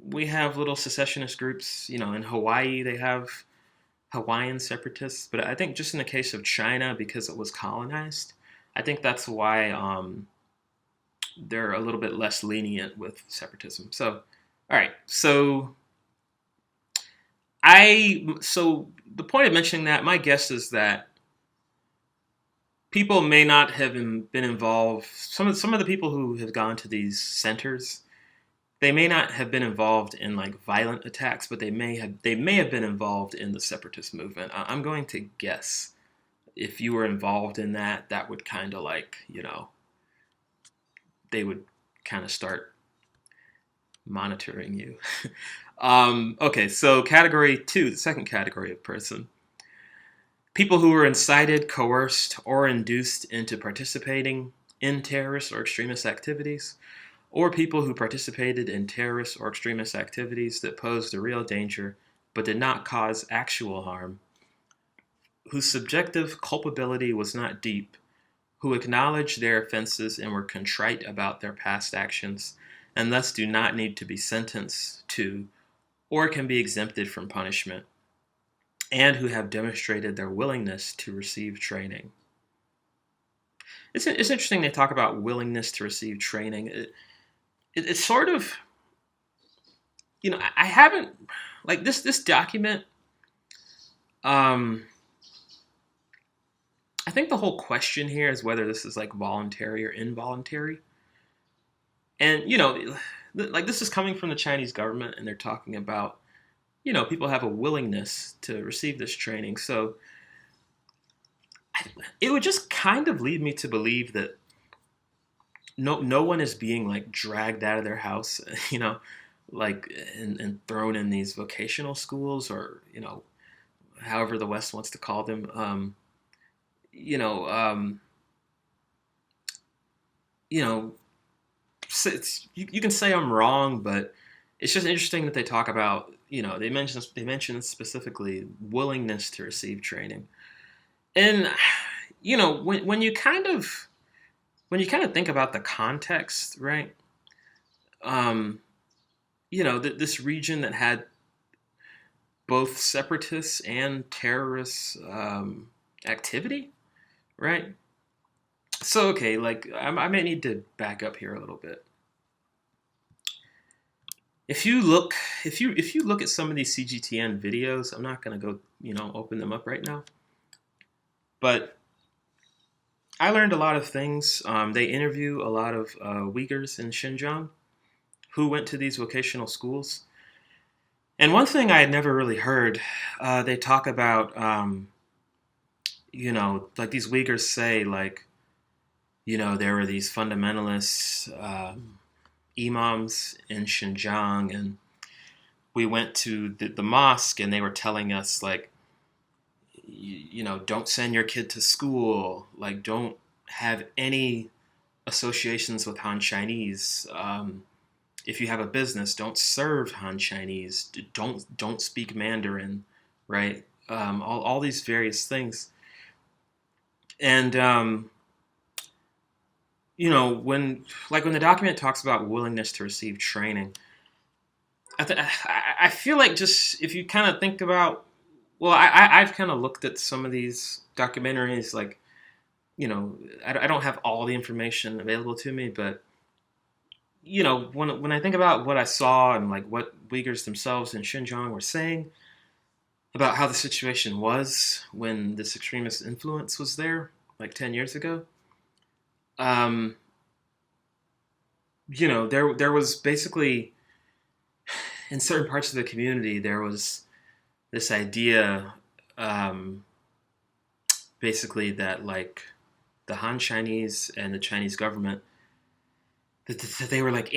we have little secessionist groups. In Hawaii they have Hawaiian separatists, but I think just in the case of China, because it was colonized, I think that's why they're a little bit less lenient with separatism. So, all right, so the point of mentioning that, my guess is that people may not have been involved. Some of the people who have gone to these centers, they may not have been involved in like violent attacks, but they may have been involved in the separatist movement. I'm going to guess if you were involved in that, that would kind of like they would kind of start monitoring you. Okay, so category 2, the second category of person: people who were incited, coerced, or induced into participating in terrorist or extremist activities, or people who participated in terrorist or extremist activities that posed a real danger but did not cause actual harm, whose subjective culpability was not deep, who acknowledged their offenses and were contrite about their past actions, and thus do not need to be sentenced to or can be exempted from punishment, and who have demonstrated their willingness to receive training. It's interesting they talk about willingness to receive training. It's sort of, I haven't, like this document, I think the whole question here is whether this is like voluntary or involuntary. And, like this is coming from the Chinese government, and they're talking about, people have a willingness to receive this training. So it would just kind of lead me to believe that no one is being like dragged out of their house, like and thrown in these vocational schools, or, however the West wants to call them. You know, um, you know, you can say I'm wrong, but it's just interesting that they talk about, they mention specifically willingness to receive training. And when you kind of think about the context, right? Um, this region that had both separatists and terrorist activity, right? So okay, like I may need to back up here a little bit. If you look, if you look at some of these CGTN videos, I'm not gonna go, open them up right now, but I learned a lot of things. They interview a lot of Uyghurs in Xinjiang who went to these vocational schools. And one thing I had never really heard, they talk about, like these Uyghurs say, like, there were these fundamentalists, imams in Xinjiang, and we went to the mosque, and they were telling us, like, don't send your kid to school, like, don't have any associations with Han Chinese. If you have a business, don't serve Han Chinese. Don't speak Mandarin, right? All these various things, and when the document talks about willingness to receive training, I feel like just if you kind of think about, well, I've kind of looked at some of these documentaries, like, I don't have all the information available to me, but when I think about what I saw and like what Uyghurs themselves in Xinjiang were saying about how the situation was when this extremist influence was there, like 10 years ago, um, there was basically in certain parts of the community there was this idea, um, basically that like the Han Chinese and the Chinese government that they were like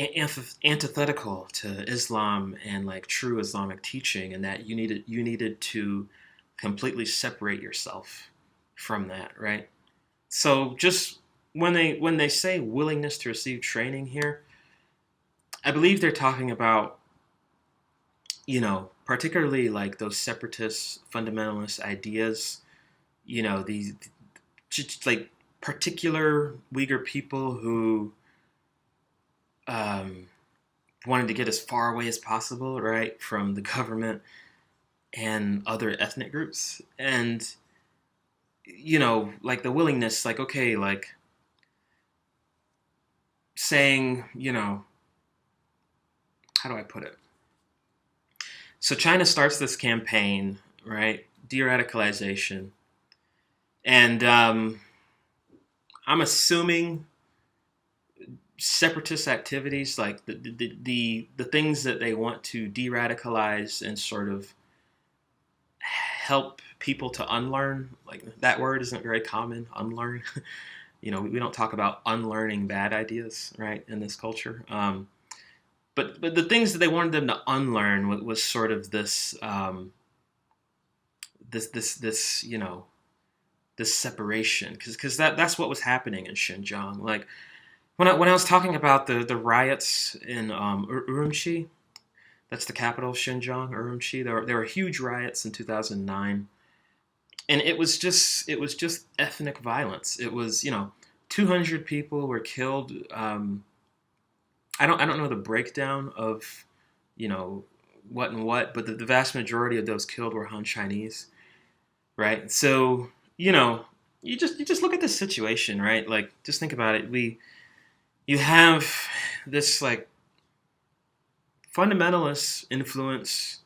antithetical to Islam and like true Islamic teaching, and that you needed to completely separate yourself from that, right? So just when they say willingness to receive training here, I believe they're talking about particularly like those separatist fundamentalist ideas, these just like particular Uyghur people who um, wanted to get as far away as possible, right, from the government and other ethnic groups. And, like the willingness, like, okay, like saying, how do I put it? So China starts this campaign, right, de radicalization. And I'm assuming separatist activities, like the things that they want to de-radicalize and sort of help people to unlearn, like that word isn't very common, unlearn. We don't talk about unlearning bad ideas, right, in this culture. But the things that they wanted them to unlearn was sort of this this this separation, because that's what was happening in Xinjiang. Like when I was talking about the riots in Urumqi, that's the capital of Xinjiang, Urumqi. There were huge riots in 2009, and it was just ethnic violence. It was 200 people were killed. I don't know the breakdown of you know what and what, but the vast majority of those killed were Han Chinese, right? So you just look at this situation, right? Like just think about it. You have this like fundamentalist influence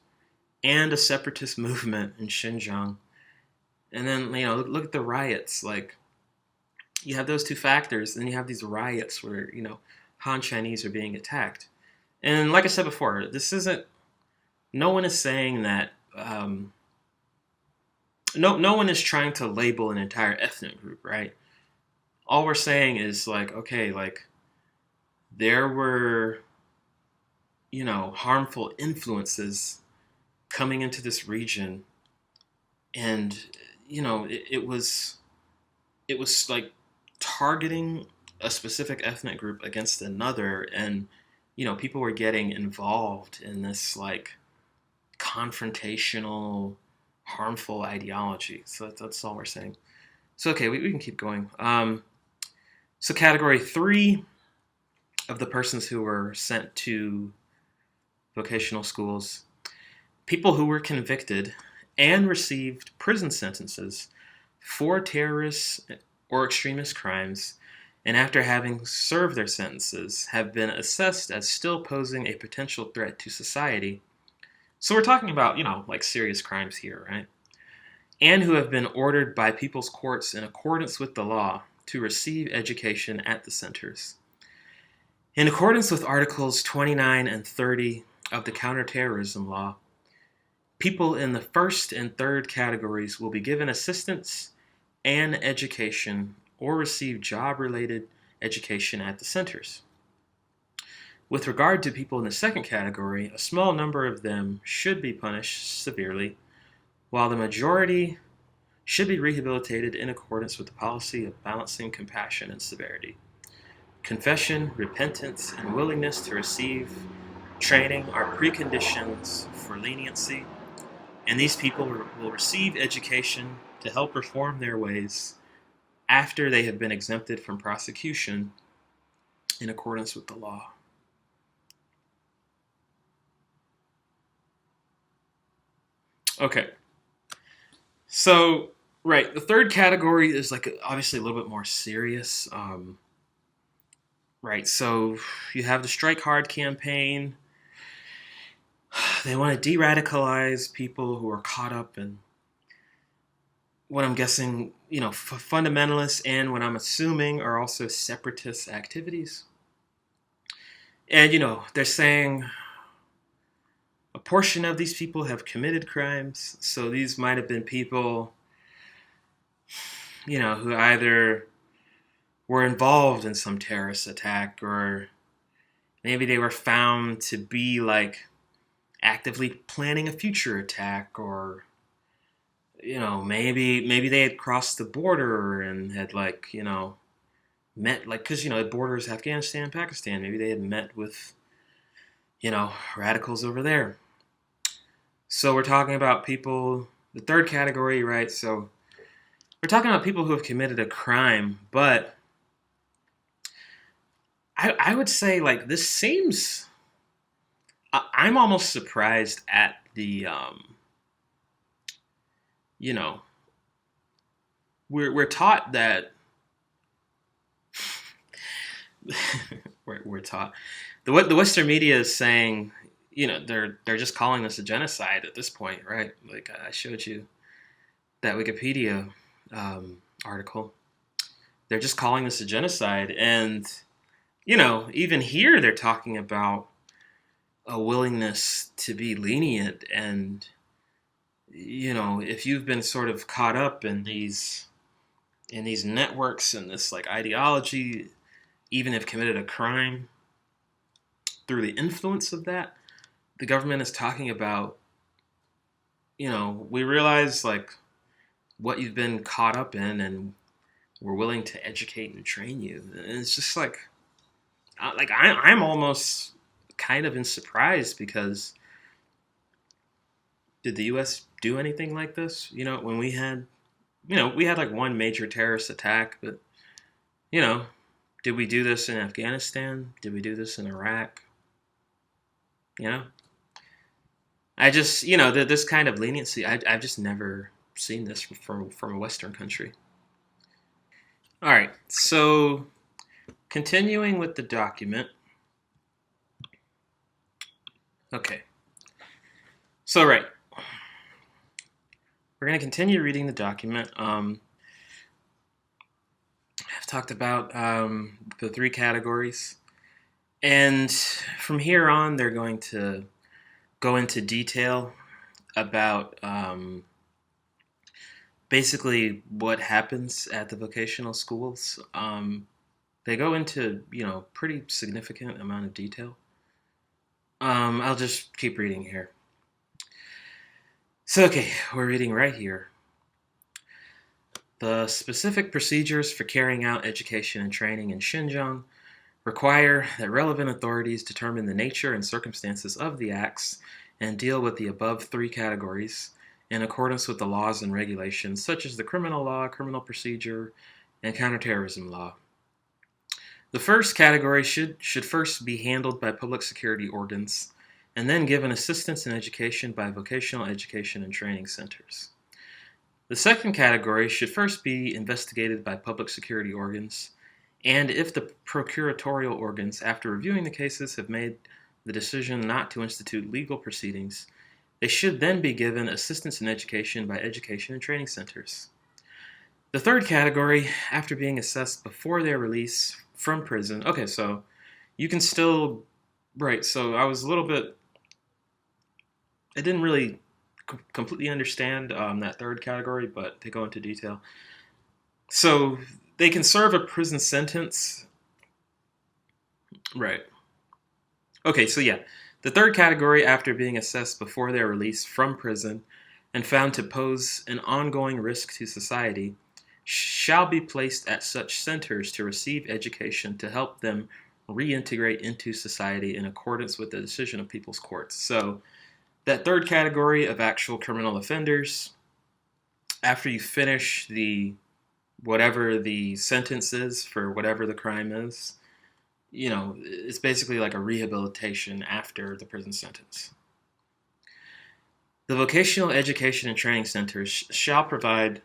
and a separatist movement in Xinjiang, and then look at the riots. Like you have those two factors, and then you have these riots where Han Chinese are being attacked. And like I said before, this isn't. No one is saying that. No one is trying to label an entire ethnic group, right? All we're saying is like, okay, like there were harmful influences coming into this region, and it was like targeting a specific ethnic group against another, and people were getting involved in this like confrontational, harmful ideology. So that's all we're saying. So okay, we can keep going. So category 3 of the persons who were sent to vocational schools, people who were convicted and received prison sentences for terrorist or extremist crimes, and after having served their sentences, have been assessed as still posing a potential threat to society. So we're talking about, like serious crimes here, right? And who have been ordered by people's courts in accordance with the law to receive education at the centers. In accordance with Articles 29 and 30 of the Counterterrorism Law, people in the first and third categories will be given assistance and education or receive job-related education at the centers. With regard to people in the second category, a small number of them should be punished severely, while the majority should be rehabilitated in accordance with the policy of balancing compassion and severity. Confession, repentance, and willingness to receive training are preconditions for leniency, and these people will receive education to help reform their ways after they have been exempted from prosecution in accordance with the law. Okay. So, right, the third category is like obviously a little bit more serious. Right, so you have the Strike Hard campaign. They want to de radicalize people who are caught up in what I'm guessing, fundamentalists and what I'm assuming are also separatist activities. And, they're saying a portion of these people have committed crimes. So these might have been people, who either were involved in some terrorist attack, or maybe they were found to be like actively planning a future attack, or maybe they had crossed the border and had met, because it borders Afghanistan, Pakistan. Maybe they had met with radicals over there. So we're talking about people, the third category, right? So we're talking about people who have committed a crime, but I would say this seems, I'm almost surprised at the we're taught that we're taught the Western media is saying they're just calling this a genocide at this point, right? Like I showed you that Wikipedia article. They're just calling this a genocide, and even here they're talking about a willingness to be lenient, and if you've been sort of caught up in these networks and this ideology, even if committed a crime through the influence of that, the government is talking about, we realize what you've been caught up in, and we're willing to educate and train you. And it's just I'm almost kind of in surprise, because did the U.S. do anything like this? When we had one major terrorist attack, but did we do this in Afghanistan? Did we do this in Iraq? I just this kind of leniency, I've just never seen this from a Western country. All right, so continuing with the document. Okay, so right, we're going to continue reading the document. I've talked about the three categories, and from here on, they're going to go into detail about basically what happens at the vocational schools. They go into pretty significant amount of detail. I'll just keep reading here. So, okay, we're reading right here. The specific procedures for carrying out education and training in Xinjiang require that relevant authorities determine the nature and circumstances of the acts and deal with the above three categories in accordance with the laws and regulations, such as the criminal law, criminal procedure, and counterterrorism law. The first category should first be handled by public security organs, and then given assistance in education by vocational education and training centers. The second category should first be investigated by public security organs, and if the procuratorial organs, after reviewing the cases, have made the decision not to institute legal proceedings, they should then be given assistance in education by education and training centers. The third category, after being assessed before their release from prison. Okay, so you can still, right, so I didn't really completely understand that third category, but they go into detail. So they can serve a prison sentence. Right. Okay, so yeah, the third category, after being assessed before their release from prison and found to pose an ongoing risk to society, shall be placed at such centers to receive education to help them reintegrate into society in accordance with the decision of people's courts. So that third category of actual criminal offenders, after you finish whatever the sentence is for whatever the crime is, it's basically like a rehabilitation after the prison sentence. The Vocational Education and Training Centers shall provide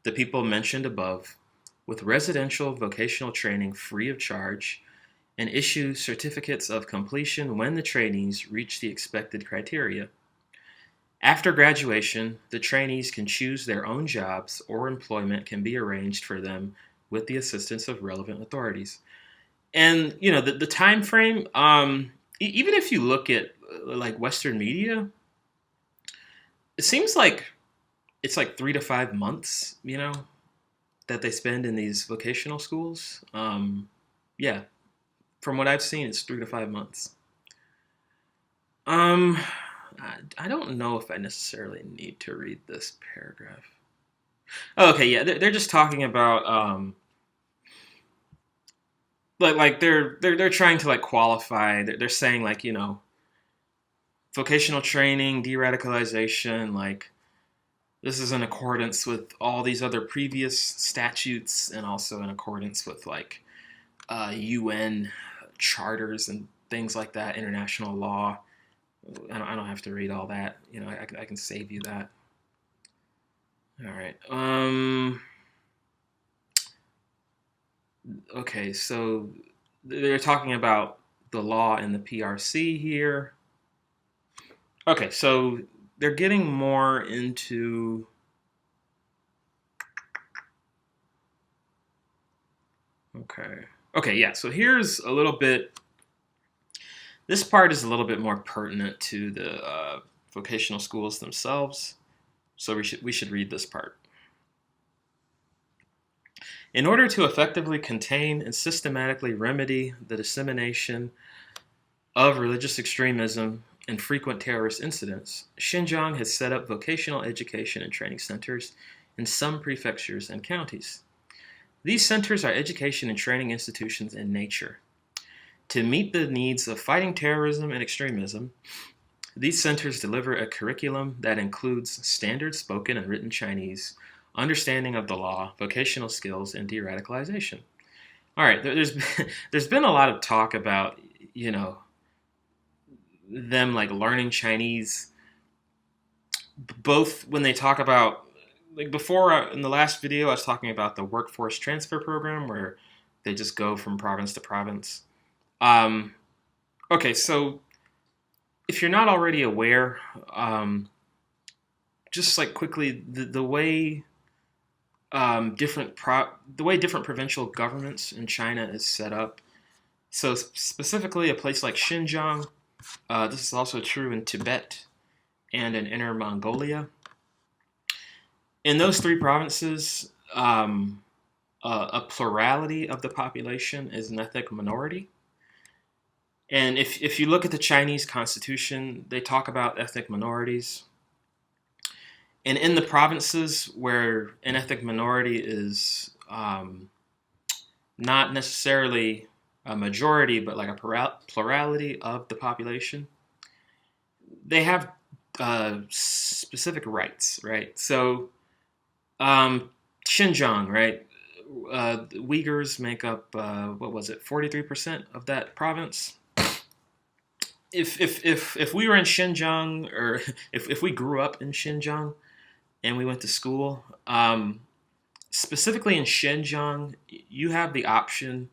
the people mentioned above with residential vocational training free of charge and issue certificates of completion when the trainees reach the expected criteria. After graduation, the trainees can choose their own jobs or employment can be arranged for them with the assistance of relevant authorities. And the time frame, even if you look at like Western media, it seems like it's like 3 to 5 months, that they spend in these vocational schools. Yeah, from what I've seen, it's 3 to 5 months. Um, I don't know if I necessarily need to read this paragraph. Oh, okay, yeah, they're just talking about like they're trying to like qualify. They're saying like vocational training, de-radicalization, like this is in accordance with all these other previous statutes and also in accordance with like UN charters and things like that, international law. I don't have to read all that. I can save you that. All right. Okay, so they're talking about the law in the PRC here. Okay, so they're getting more into Okay, yeah. So here's a little bit. This part is a little bit more pertinent to the vocational schools themselves. So we should read this part. In order to effectively contain and systematically remedy the dissemination of religious extremism and frequent terrorist incidents, Xinjiang has set up vocational education and training centers in some prefectures and counties. These centers are education and training institutions in nature. To meet the needs of fighting terrorism and extremism, these centers deliver a curriculum that includes standard spoken and written Chinese, understanding of the law, vocational skills, and de-radicalization. All right, there's been a lot of talk about them like learning Chinese, both when they talk about like before in the last video I was talking about the workforce transfer program where they just go from province to province. Okay, so if you're not already aware, just like quickly, the way different provincial governments in China is set up. So specifically, a place like Xinjiang, this is also true in Tibet and in Inner Mongolia. In those three provinces, a plurality of the population is an ethnic minority. And if you look at the Chinese constitution, they talk about ethnic minorities. And in the provinces where an ethnic minority is not necessarily a majority, but like a plurality of the population, they have specific rights, right? So Xinjiang, right? The Uyghurs make up, 43% of that province. If we were in Xinjiang, or if we grew up in Xinjiang and we went to school, specifically in Xinjiang, you have the option.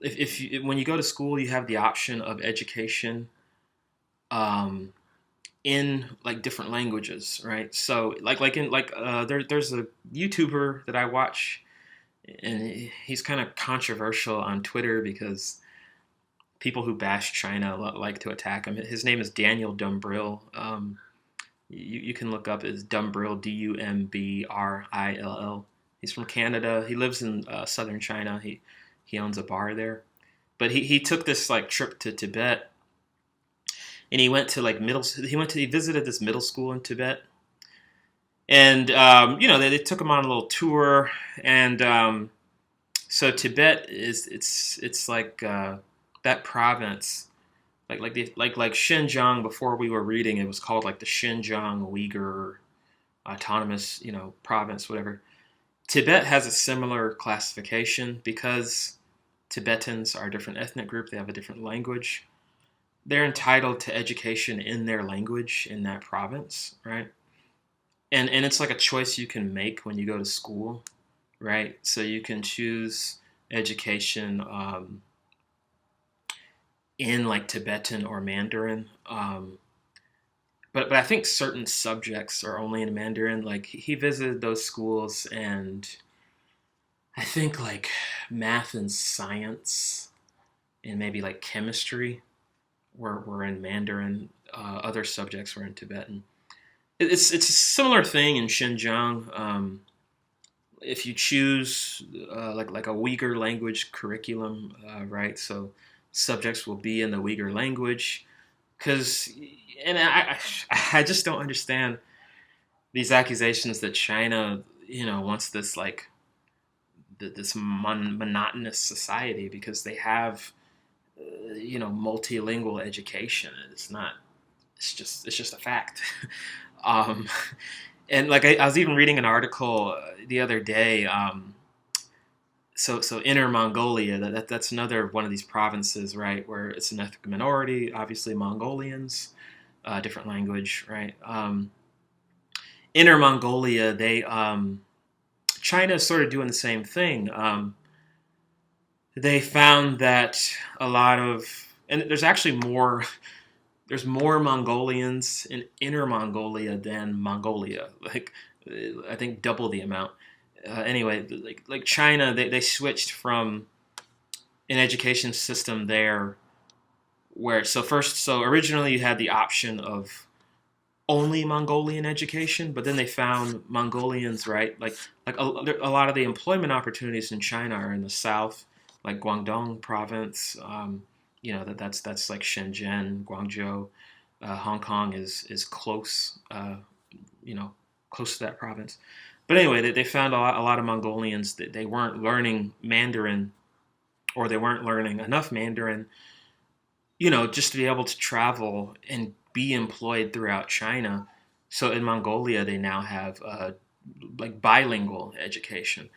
When you go to school, you have the option of education in like different languages, right? So there's a YouTuber that I watch, and he's kind of controversial on Twitter because people who bash China like to attack him. His name is Daniel Dumbrill. You can look up as Dumbrill, Dumbrill. He's from Canada. He lives in southern China. He owns a bar there. But he took this like trip to Tibet, and he went to like he visited this middle school in Tibet, and they took him on a little tour, and so Tibet it's like that province, like Xinjiang. Before we were reading, it was called like the Xinjiang Uyghur Autonomous province, whatever. Tibet has a similar classification because Tibetans are a different ethnic group. They have a different language. They're entitled to education in their language in that province, right? And it's like a choice you can make when you go to school, right? So you can choose education in like Tibetan or Mandarin. But I think certain subjects are only in Mandarin. Like he visited those schools, and I think like math and science and maybe like chemistry were in Mandarin. Other subjects were in Tibetan. It's a similar thing in Xinjiang. If you choose like a Uyghur language curriculum, right? So subjects will be in the Uyghur language, because and I just don't understand these accusations that China wants this like this monotonous society because they have multilingual education. It's not. It's just a fact. um, and like I was even reading an article the other day. So Inner Mongolia, that's another one of these provinces, right, where it's an ethnic minority. Obviously, Mongolians, different language, right? Inner Mongolia, China is sort of doing the same thing. They found that a lot of, and there's more Mongolians in Inner Mongolia than Mongolia. Like, I think double the amount. Anyway, like China, they switched from an education system there where so originally you had the option of only Mongolian education, but then they found Mongolians, right? Like a lot of the employment opportunities in China are in the south, like Guangdong province. That's like Shenzhen, Guangzhou. Hong Kong is close, close to that province. But anyway, they found a lot of Mongolians that they weren't learning Mandarin, or they weren't learning enough Mandarin, just to be able to travel and be employed throughout China. So in Mongolia, they now have like bilingual education,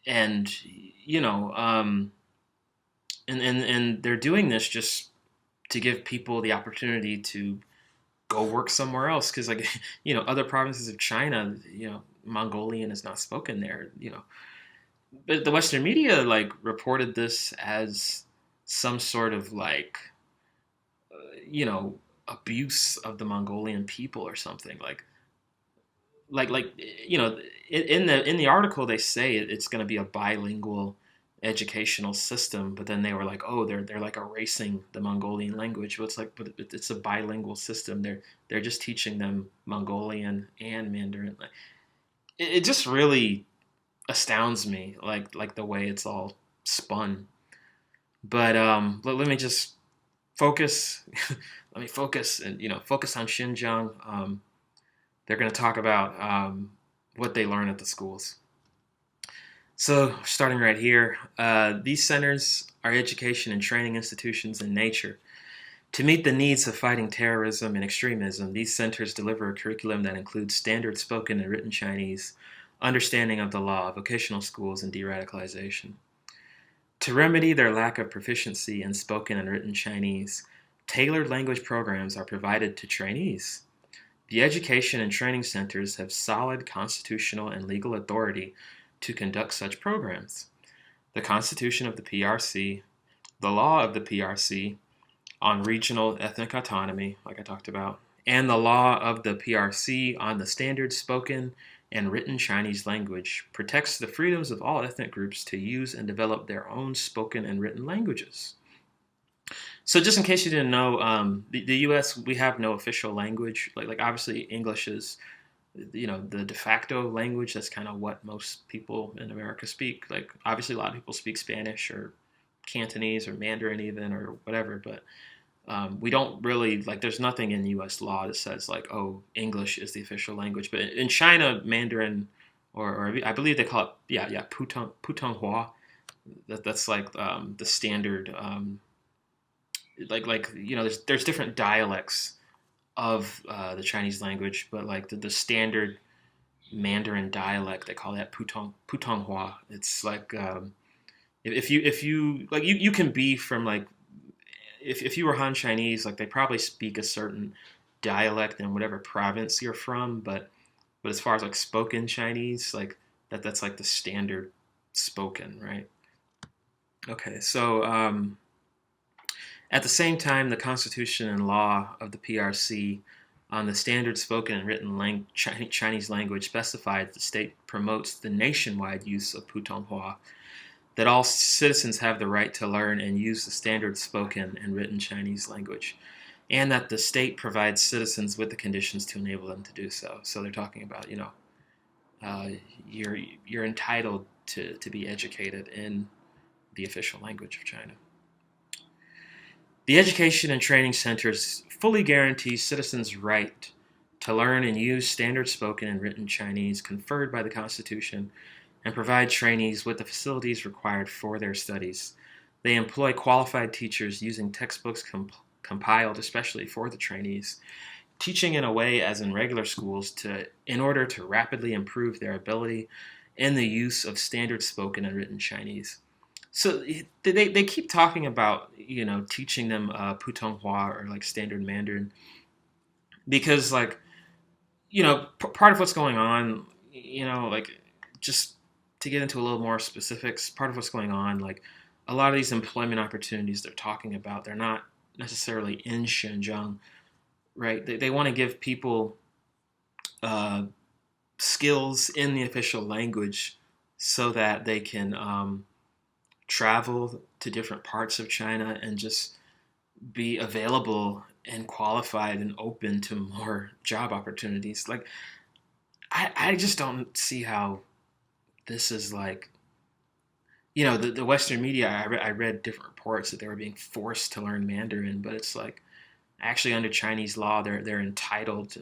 and you know, um, and they're doing this just to give people the opportunity to go work somewhere else, because like other provinces of China, Mongolian is not spoken there. But the Western media like reported this as some sort of like you know abuse of the Mongolian people or something. Like in the article they say it's going to be a bilingual educational system, but then they were like, oh, they're like erasing the Mongolian language. But it's like, but it's a bilingual system. They're just teaching them Mongolian and Mandarin. Like, it just really astounds me, like the way it's all spun. But let me just focus. Let me focus and focus on Xinjiang. They're going to talk about what they learn at the schools. So, starting right here, these centers are education and training institutions in nature. To meet the needs of fighting terrorism and extremism, these centers deliver a curriculum that includes standard spoken and written Chinese, understanding of the law, vocational schools, and de-radicalization. To remedy their lack of proficiency in spoken and written Chinese, tailored language programs are provided to trainees. The education and training centers have solid constitutional and legal authority to conduct such programs. The Constitution of the PRC, the law of the PRC on regional ethnic autonomy, like I talked about, and the law of the PRC on the standard spoken and written Chinese language protects the freedoms of all ethnic groups to use and develop their own spoken and written languages. So just in case you didn't know, the U.S., we have no official language. Like obviously English is, the de facto language. That's kind of what most people in America speak. Like obviously a lot of people speak Spanish or Cantonese or Mandarin even or whatever, but we don't really, like, there's nothing in U.S. law that says like, oh, English is the official language. But in China, Mandarin, or I believe they call it, Putonghua. That's like the standard. There's different dialects of the Chinese language, but like the standard Mandarin dialect, they call that Putonghua. It's like If you like you can be from like if you were Han Chinese, like they probably speak a certain dialect in whatever province you're from, but as far as like spoken Chinese, like that's like the standard spoken, right? Okay, so at the same time, the Constitution and law of the PRC on the standard spoken and written Chinese language specified that the state promotes the nationwide use of Putonghua, that all citizens have the right to learn and use the standard spoken and written Chinese language, and that the state provides citizens with the conditions to enable them to do so. So they're talking about, uh, you're entitled to be educated in the official language of China. The Education and Training Centers fully guarantee citizens' right to learn and use standard spoken and written Chinese conferred by the Constitution and provide trainees with the facilities required for their studies. They employ qualified teachers using textbooks compiled especially for the trainees, teaching in a way as in regular schools in order to rapidly improve their ability in the use of standard spoken and written Chinese. So they keep talking about teaching them Putonghua or like standard Mandarin because like part of what's going on, like just to get into a little more specifics, part of what's going on, like a lot of these employment opportunities they're talking about, they're not necessarily in Xinjiang, right? They want to give people skills in the official language so that they can travel to different parts of China and just be available and qualified and open to more job opportunities. Like, I just don't see how this is like, the Western media, I read different reports that they were being forced to learn Mandarin, but it's like, actually under Chinese law, they're entitled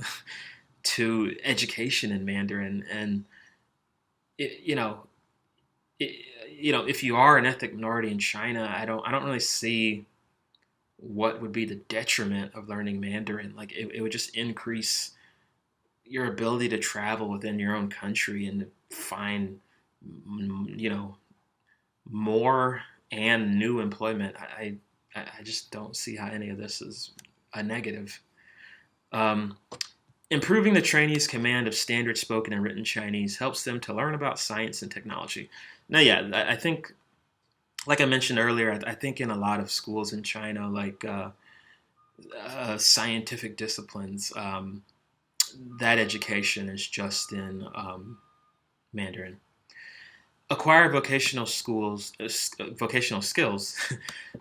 to education in Mandarin. And, it, you know, if you are an ethnic minority in China, I don't really see what would be the detriment of learning Mandarin. Like it would just increase your ability to travel within your own country and to find, more and new employment. I just don't see how any of this is a negative. Um, Improving the trainees' command of standard spoken and written Chinese helps them to learn about science and technology. Now, yeah, I think, like I mentioned earlier, I think in a lot of schools in China, like scientific disciplines, that education is just in Mandarin. Acquire vocational skills,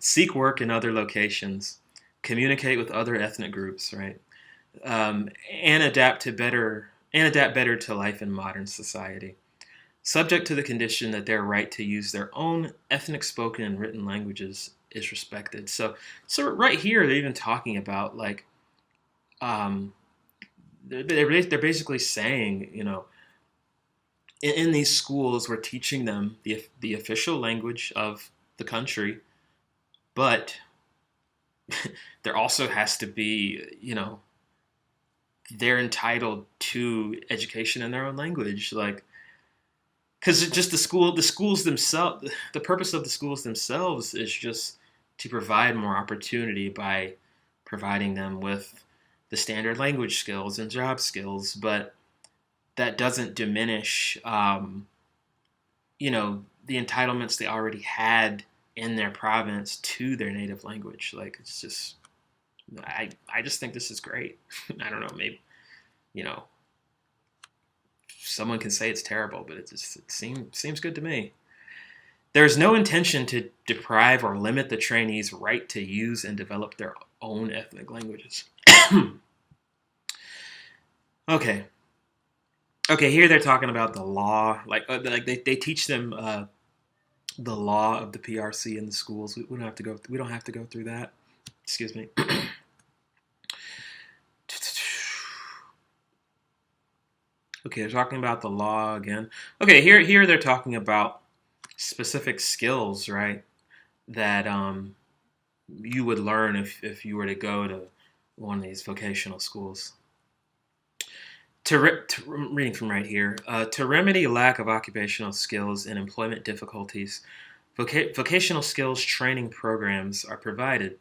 seek work in other locations, communicate with other ethnic groups, right? And adapt better to life in modern society, subject to the condition that their right to use their own ethnic spoken and written languages is respected. So right here they're even talking about like they're basically saying, in these schools we're teaching them the official language of the country, but there also has to be, they're entitled to education in their own language, like because just the schools themselves, the purpose of the schools themselves is just to provide more opportunity by providing them with the standard language skills and job skills, but that doesn't diminish, the entitlements they already had in their province to their native language. Like it's just, I just think this is great. I don't know, maybe, someone can say it's terrible, but it seems good to me. There is no intention to deprive or limit the trainees' right to use and develop their own ethnic languages. Okay. Okay, here they're talking about the law, like they teach them the law of the PRC in the schools. We don't have to go. We don't have to go through that. Excuse me. Okay, they're talking about the law again. Okay, here they're talking about specific skills, right? That you would learn if you were to go to one of these vocational schools. Reading from right here, to remedy lack of occupational skills and employment difficulties Vocational skills training programs are provided.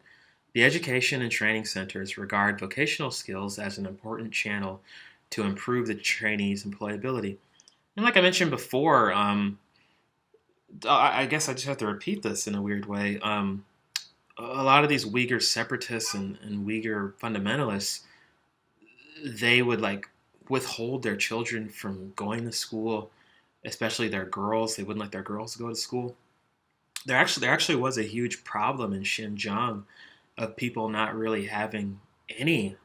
The education and training centers regard vocational skills as an important channel to improve the trainees' employability. And like I mentioned before, I guess I just have to repeat this in a weird way. A lot of these Uyghur separatists and Uyghur fundamentalists, they would like withhold their children from going to school, especially their girls. They wouldn't let their girls go to school. There actually was a huge problem in Xinjiang of people not really having any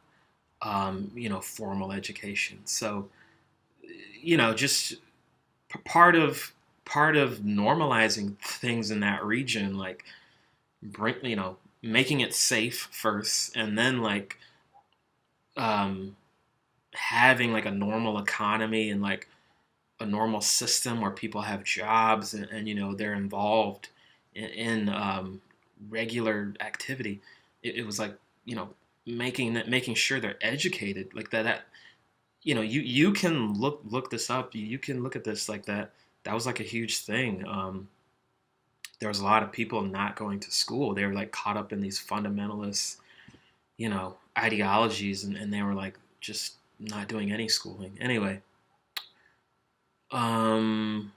formal education. So just part of normalizing things in that region, like making it safe first, and then like um, having like a normal economy and like a normal system where people have jobs and they're involved in regular activity. It was like making sure they're educated like that. You can look this up. You can look at this like that. That was like a huge thing. There was a lot of people not going to school. They were like caught up in these fundamentalist, ideologies, and they were like just not doing any schooling. Anyway, um,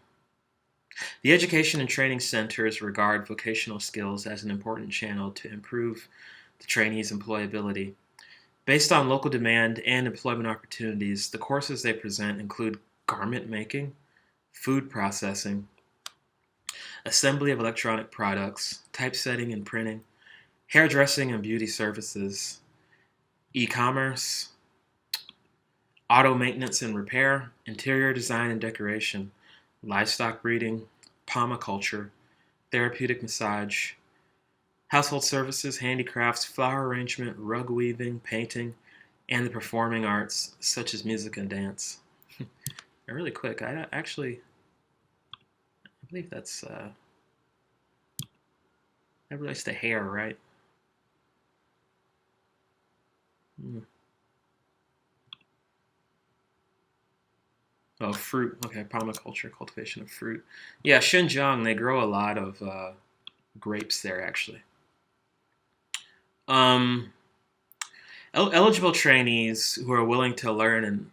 the education and training centers regard vocational skills as an important channel to improve the trainees' employability. Based on local demand and employment opportunities, the courses they present include garment making, food processing, assembly of electronic products, typesetting and printing, hairdressing and beauty services, e-commerce, auto maintenance and repair, interior design and decoration, livestock breeding, permaculture, therapeutic massage, household services, handicrafts, flower arrangement, rug weaving, painting, and the performing arts such as music and dance. Really quick, I believe that relates to hair, right? Hmm. Oh, fruit. Okay, permaculture, cultivation of fruit. Yeah, Xinjiang, they grow a lot of grapes there, actually. Um, Eligible trainees who are willing to learn and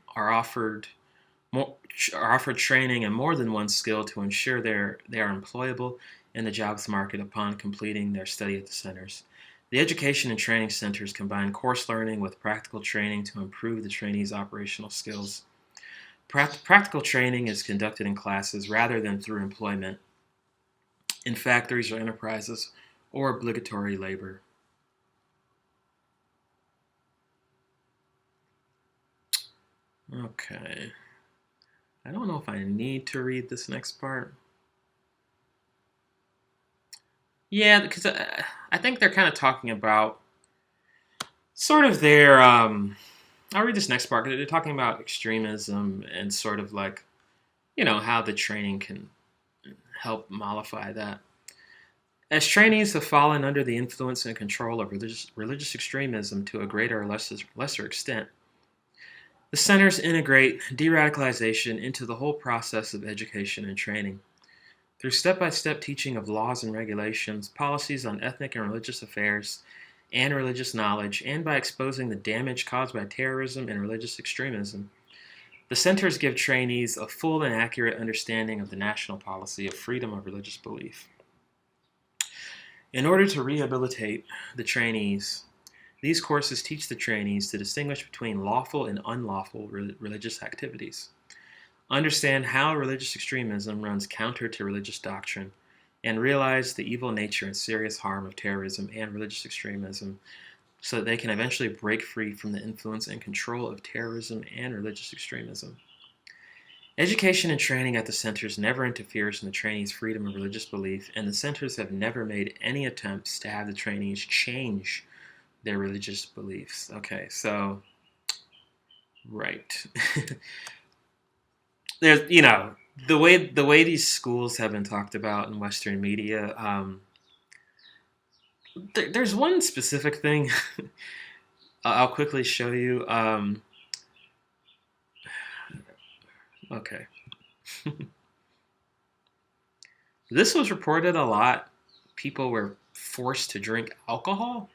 more, are offered training in more than one skill to ensure they are employable in the jobs market upon completing their study at the centers. The education and training centers combine course learning with practical training to improve the trainees' operational skills. Practical training is conducted in classes rather than through employment in factories or enterprises or obligatory labor. Okay. I don't know if I need to read this next part. Yeah, because I think they're kind of talking about sort of their. I'll read this next part because they're talking about extremism and sort of like, how the training can help mollify that. As trainees have fallen under the influence and control of religious extremism to a greater or lesser extent, the centers integrate de-radicalization into the whole process of education and training. Through step-by-step teaching of laws and regulations, policies on ethnic and religious affairs, and religious knowledge, and by exposing the damage caused by terrorism and religious extremism, the centers give trainees a full and accurate understanding of the national policy of freedom of religious belief. In order to rehabilitate the trainees, these courses teach the trainees to distinguish between lawful and unlawful religious activities, understand how religious extremism runs counter to religious doctrine, and realize the evil nature and serious harm of terrorism and religious extremism so that they can eventually break free from the influence and control of terrorism and religious extremism. Education and training at the centers never interferes in the trainees' freedom of religious belief, and the centers have never made any attempts to have the trainees change their religious beliefs. Okay, so, right. There's, the way these schools have been talked about in Western media. There's one specific thing I'll quickly show you. Okay. This was reported a lot. People were forced to drink alcohol.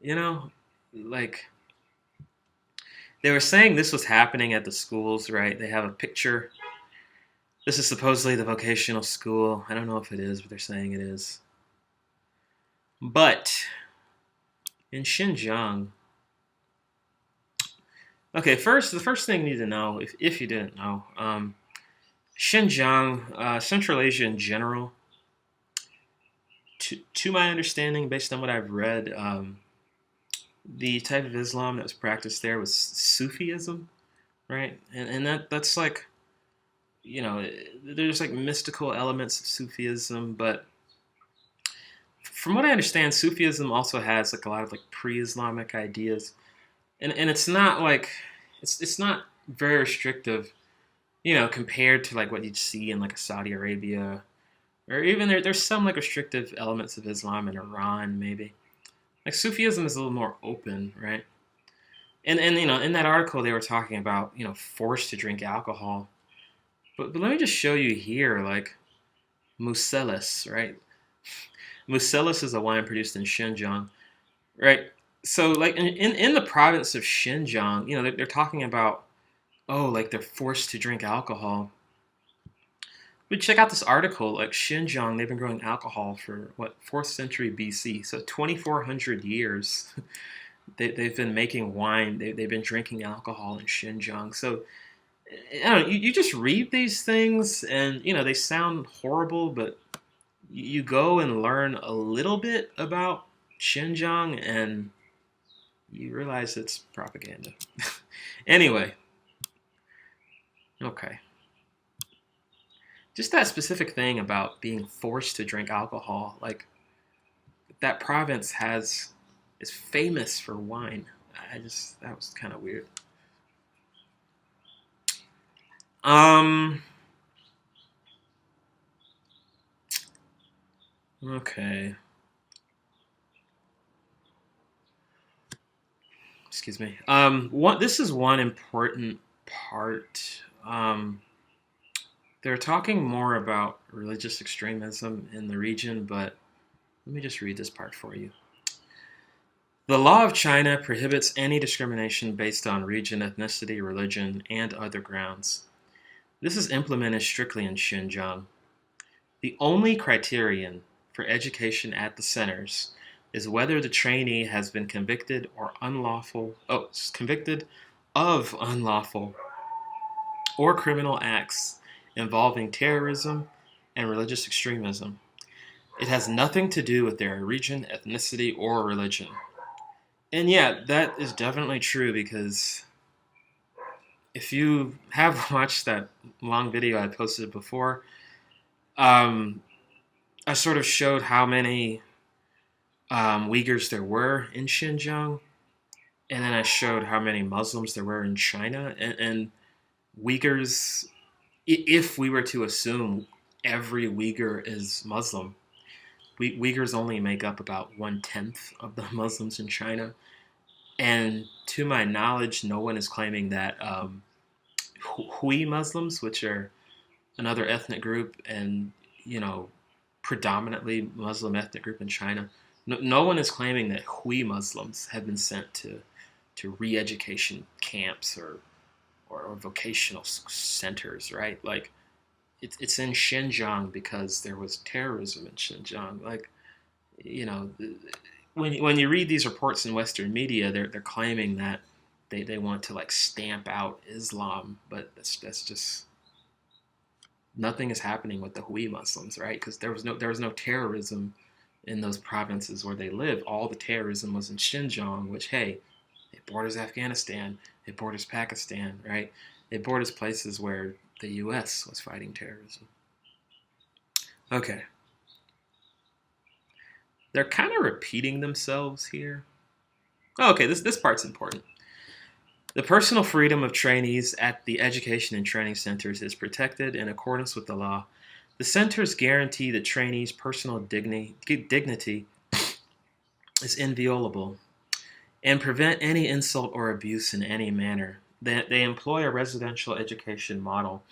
You know, like they were saying this was happening at the schools, right? They have a picture. This is supposedly the vocational school. I don't know if it is, but they're saying it is. But in Xinjiang, okay, the first thing you need to know, if you didn't know, Xinjiang, Central Asia in general, to my understanding, based on what I've read, the type of Islam that was practiced there was Sufism, right? And that's like, there's like mystical elements of Sufism, but from what I understand, Sufism also has like a lot of like pre-Islamic ideas, and it's not like it's not very restrictive, compared to like what you'd see in like a Saudi Arabia, or even there's some like restrictive elements of Islam in Iran, maybe. Like Sufism is a little more open, right? And in that article they were talking about forced to drink alcohol, but let me just show you here like Museles, right? Museles is a wine produced in Xinjiang, right? So like in the province of Xinjiang, they're talking about, oh, like they're forced to drink alcohol. But check out this article. Like Xinjiang, they've been growing alcohol for what, 4th century BC, so 2,400 years. They've been making wine. They've been drinking alcohol in Xinjiang. So I don't know, you just read these things and they sound horrible, but you go and learn a little bit about Xinjiang and you realize it's propaganda. Anyway, okay. Just that specific thing about being forced to drink alcohol, like that province is famous for wine. That was kind of weird. Um. Okay. Excuse me. This is one important part. They're talking more about religious extremism in the region, but let me just read this part for you. The law of China prohibits any discrimination based on region, ethnicity, religion, and other grounds. This is implemented strictly in Xinjiang. The only criterion for education at the centers is whether the trainee has been convicted of unlawful or criminal acts involving terrorism and religious extremism. It has nothing to do with their region, ethnicity, or religion. And yeah, that is definitely true, because if you have watched that long video I posted before, I sort of showed how many Uyghurs there were in Xinjiang, and then I showed how many Muslims there were in China. And Uyghurs, if we were to assume every Uyghur is Muslim, Uyghurs only make up about 1/10 of the Muslims in China. And to my knowledge, no one is claiming that Hui Muslims, which are another ethnic group and, predominantly Muslim ethnic group in China, no one is claiming that Hui Muslims have been sent to re-education camps or vocational centers, right? Like, it's in Xinjiang because there was terrorism in Xinjiang. Like, when you read these reports in Western media, they're claiming that they want to like stamp out Islam, but that's just nothing is happening with the Hui Muslims, right? Because there was no terrorism in those provinces where they live. All the terrorism was in Xinjiang, which, hey, it borders Afghanistan, it borders Pakistan, right? It borders places where the U.S. was fighting terrorism. Okay. They're kind of repeating themselves here. Oh, okay, this part's important. The personal freedom of trainees at the education and training centers is protected in accordance with the law. The centers guarantee the trainees' personal dignity is inviolable and prevent any insult or abuse in any manner. They employ a residential education model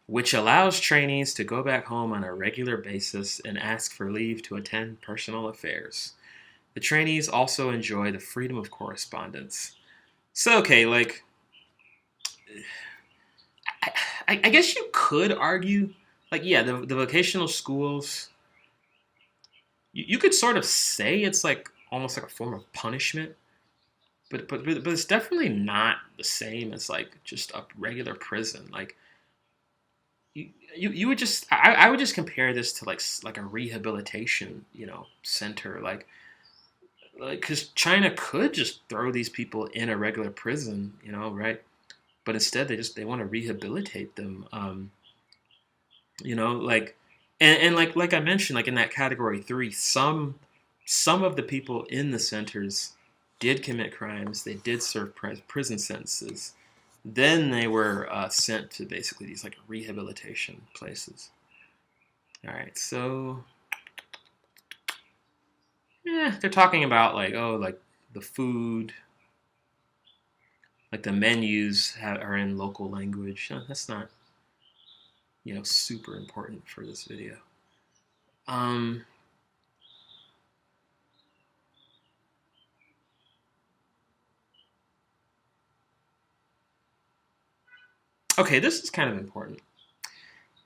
which allows trainees to go back home on a regular basis and ask for leave to attend personal affairs. The trainees also enjoy the freedom of correspondence. So, okay, like, I guess you could argue, like, yeah, the vocational schools, you could sort of say it's like almost like a form of punishment, but it's definitely not the same as like just a regular prison. Like, you would just I would just compare this to like a rehabilitation center like because China could just throw these people in a regular prison, right? But instead they want to rehabilitate them. Like and like I mentioned, like in that category 3, some of the people in the centers did commit crimes. They did serve prison sentences. Then they were sent to basically these like rehabilitation places. All right, so yeah, they're talking about like, oh, like the food, like the menus are in local language. That's not super important for this video. Um, okay, this is kind of important.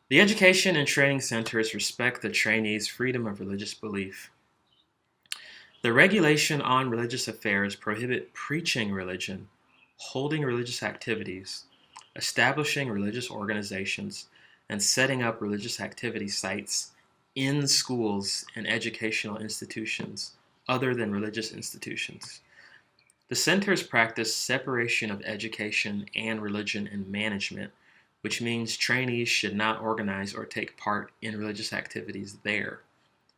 The education and training centers respect the trainees' freedom of religious belief. The regulation on religious affairs prohibit preaching religion, holding religious activities, establishing religious organizations, and setting up religious activity sites in schools and educational institutions other than religious institutions. The centers practice separation of education and religion and management, which means trainees should not organize or take part in religious activities there,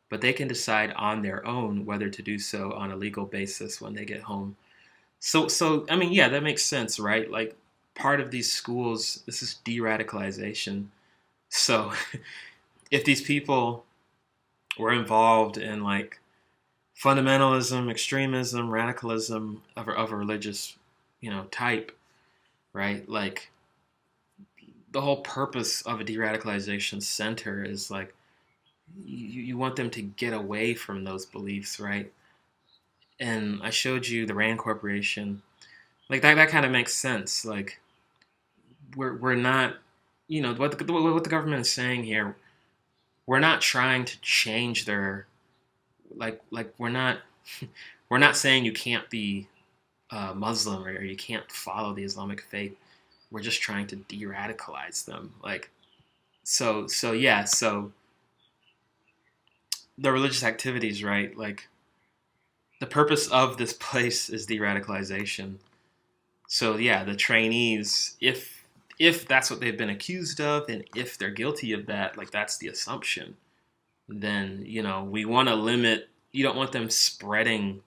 but they can decide on their own whether to do so on a legal basis when they get home. So I mean, yeah, that makes sense, right? Like part of these schools, this is de-radicalization. So if these people were involved in like fundamentalism, extremism, radicalism of a religious, type, right? Like the whole purpose of a de-radicalization center is like you want them to get away from those beliefs, right? And I showed you the Rand Corporation. Like that kind of makes sense. Like we're not, what the government is saying here. We're not trying to change their like we're not saying you can't be Muslim or you can't follow the Islamic faith. We're just trying to de-radicalize them. Like so yeah. So the religious activities, right? Like the purpose of this place is de-radicalization. So yeah, the trainees, if that's what they've been accused of, and if they're guilty of that, like that's the assumption, then we want to limit. You don't want them spreading.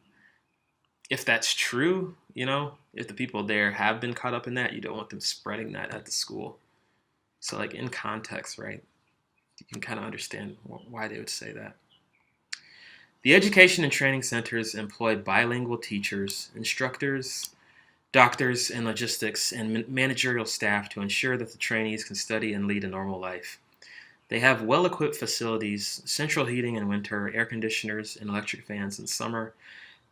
If that's true, if the people there have been caught up in that, you don't want them spreading that at the school. So like in context, right? You can kind of understand why they would say that. The education and training centers employ bilingual teachers, instructors, doctors, and logistics and managerial staff to ensure that the trainees can study and lead a normal life. They have well-equipped facilities, central heating in winter, air conditioners and electric fans in summer,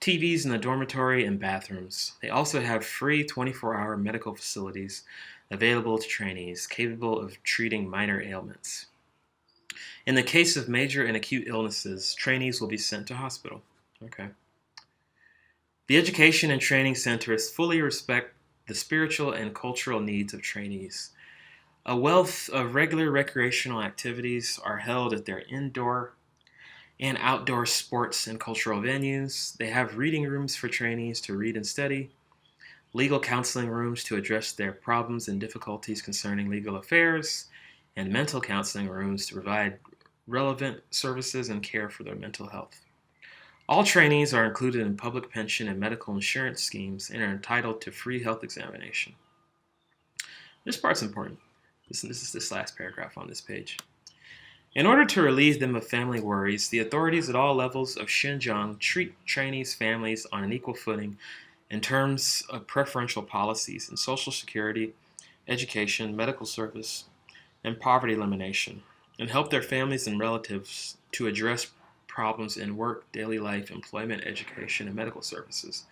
TVs in the dormitory and bathrooms. They also have free 24-hour medical facilities available to trainees capable of treating minor ailments. In the case of major and acute illnesses, trainees will be sent to hospital. Okay. The Education and Training Centers fully respect the spiritual and cultural needs of trainees. A wealth of regular recreational activities are held at their indoor and outdoor sports and cultural venues. They have reading rooms for trainees to read and study, legal counseling rooms to address their problems and difficulties concerning legal affairs, and mental counseling rooms to provide relevant services and care for their mental health. All trainees are included in public pension and medical insurance schemes and are entitled to free health examination. This part's important. This is this last paragraph on this page. In order to relieve them of family worries, the authorities at all levels of Xinjiang treat trainees' families on an equal footing in terms of preferential policies in social security, education, medical service, and poverty elimination, and help their families and relatives to address problems in work, daily life, employment, education, and medical services,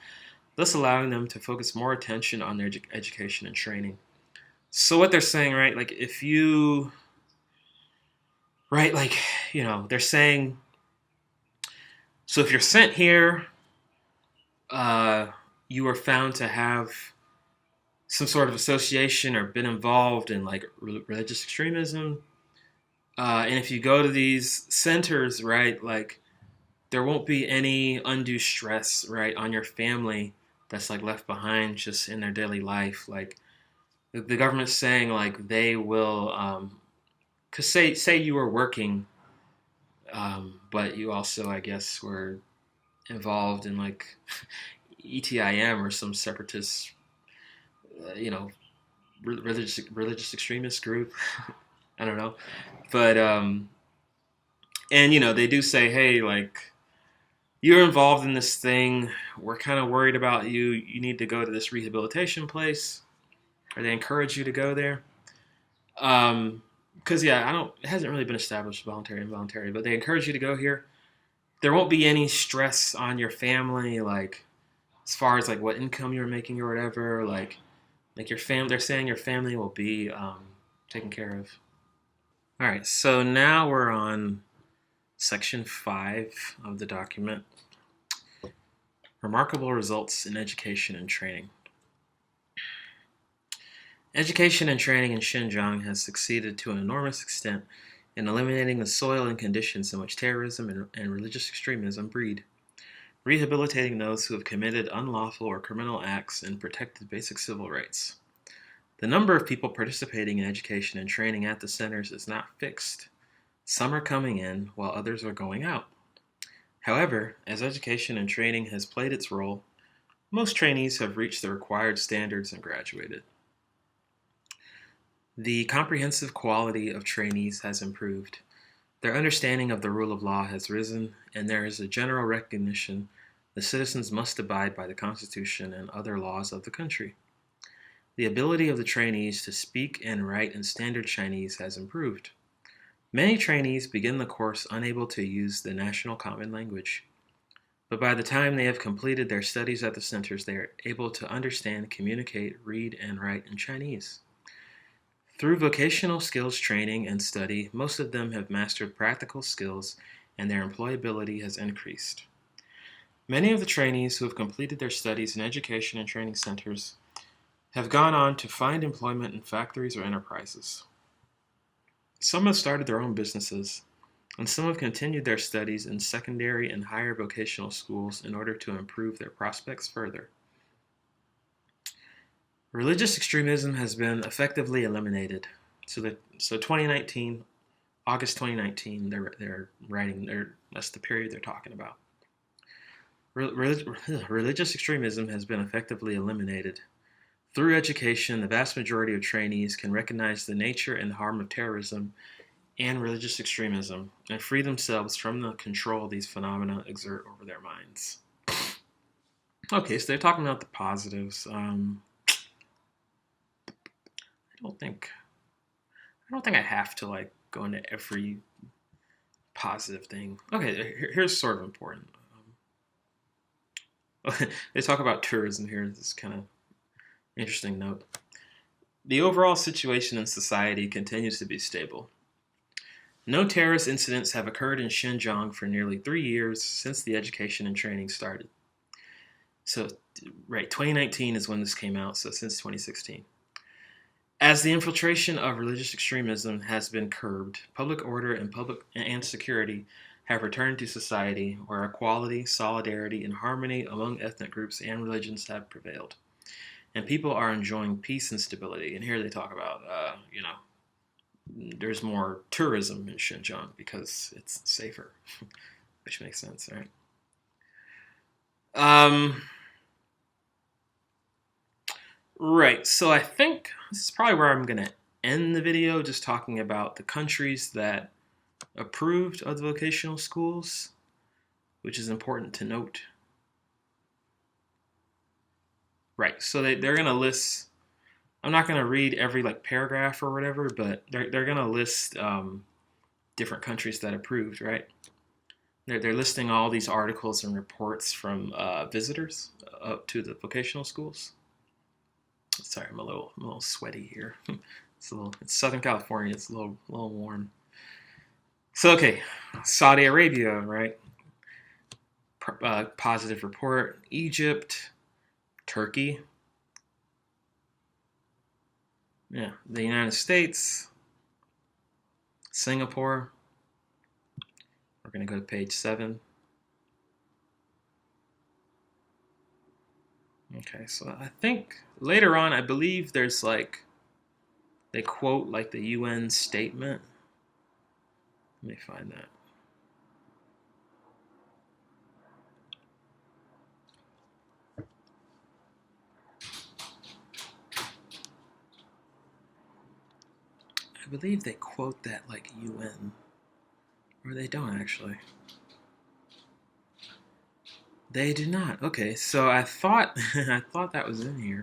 thus allowing them to focus more attention on their education and training. So what they're saying, right, like if you, right, like, they're saying, so if you're sent here, you were found to have some sort of association or been involved in like religious extremism, and if you go to these centers, right, like there won't be any undue stress, right, on your family that's like left behind just in their daily life. Like the government's saying, like they will, cause say you were working, but you also, I guess, were involved in like ETIM or some separatist, you know, religious extremist group. I don't know, but and they do say, hey, like you're involved in this thing. We're kind of worried about you. You need to go to this rehabilitation place, or they encourage you to go there. Because it hasn't really been established voluntary and involuntary, but they encourage you to go here. There won't be any stress on your family, like as far as like what income you're making or whatever. Like your family, they're saying your family will be taken care of. All right, so now we're on section 5 of the document. Remarkable results in education and training. Education and training in Xinjiang has succeeded to an enormous extent in eliminating the soil and conditions in which terrorism and religious extremism breed, rehabilitating those who have committed unlawful or criminal acts and protected basic civil rights. The number of people participating in education and training at the centers is not fixed. Some are coming in while others are going out. However, as education and training has played its role, most trainees have reached the required standards and graduated. The comprehensive quality of trainees has improved. Their understanding of the rule of law has risen, and there is a general recognition the citizens must abide by the Constitution and other laws of the country. The ability of the trainees to speak and write in standard Chinese has improved. Many trainees begin the course unable to use the national common language, but by the time they have completed their studies at the centers, they are able to understand, communicate, read, and write in Chinese. Through vocational skills training and study, most of them have mastered practical skills and their employability has increased. Many of the trainees who have completed their studies in education and training centers have gone on to find employment in factories or enterprises. Some have started their own businesses, and some have continued their studies in secondary and higher vocational schools in order to improve their prospects further. Religious extremism has been effectively eliminated. So 2019, August 2019, they're writing, that's the period they're talking about. Religious extremism has been effectively eliminated. Through education, the vast majority of trainees can recognize the nature and harm of terrorism and religious extremism and free themselves from the control these phenomena exert over their minds. Okay, so they're talking about the positives. I don't think I have to like go into every positive thing. Okay, here's sort of important. They talk about tourism here. This is kind of interesting note. The overall situation in society continues to be stable. No terrorist incidents have occurred in Xinjiang for nearly 3 years since the education and training started. So, right, 2019 is when this came out, so since 2016. As the infiltration of religious extremism has been curbed, public order and security have returned to society where equality, solidarity, and harmony among ethnic groups and religions have prevailed. And people are enjoying peace and stability. And here they talk about, there's more tourism in Xinjiang because it's safer, which makes sense, right? Right, so I think this is probably where I'm going to end the video, just talking about the countries that approved of the vocational schools, which is important to note. Right, so they're going to list I'm not gonna read every like paragraph or whatever, but they're gonna list different countries that approved, right? They're listing all these articles and reports from visitors up to the vocational schools. Sorry, I'm a little sweaty here. It's Southern California. It's a little warm. So okay, Saudi Arabia, right? Positive report. Egypt, Turkey, yeah, the United States, Singapore. We're gonna go to page 7. Okay, so I think later on, I believe there's like they quote like the UN statement. Let me find that. I believe they quote that like UN, or they don't actually. They do not. Okay, so I thought I thought that was in here.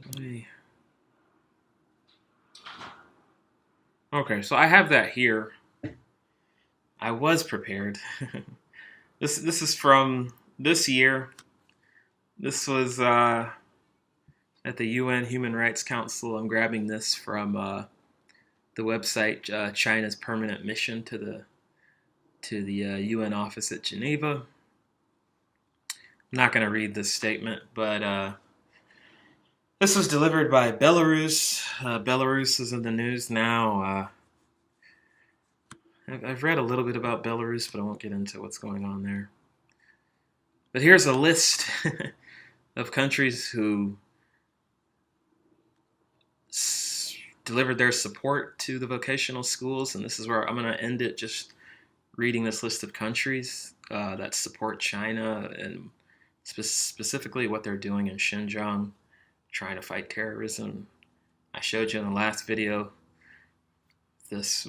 Let me. Okay, so I have that here. I was prepared. This is from this year. This was at the UN Human Rights Council. I'm grabbing this from the website China's permanent mission to the UN office at Geneva. I'm not going to read this statement, but this was delivered by Belarus. Belarus is in the news now. I've read a little bit about Belarus, but I won't get into what's going on there. But here's a list of countries who delivered their support to the vocational schools, and this is where I'm going to end it, just reading this list of countries that support China and specifically what they're doing in Xinjiang, trying to fight terrorism. I showed you in the last video this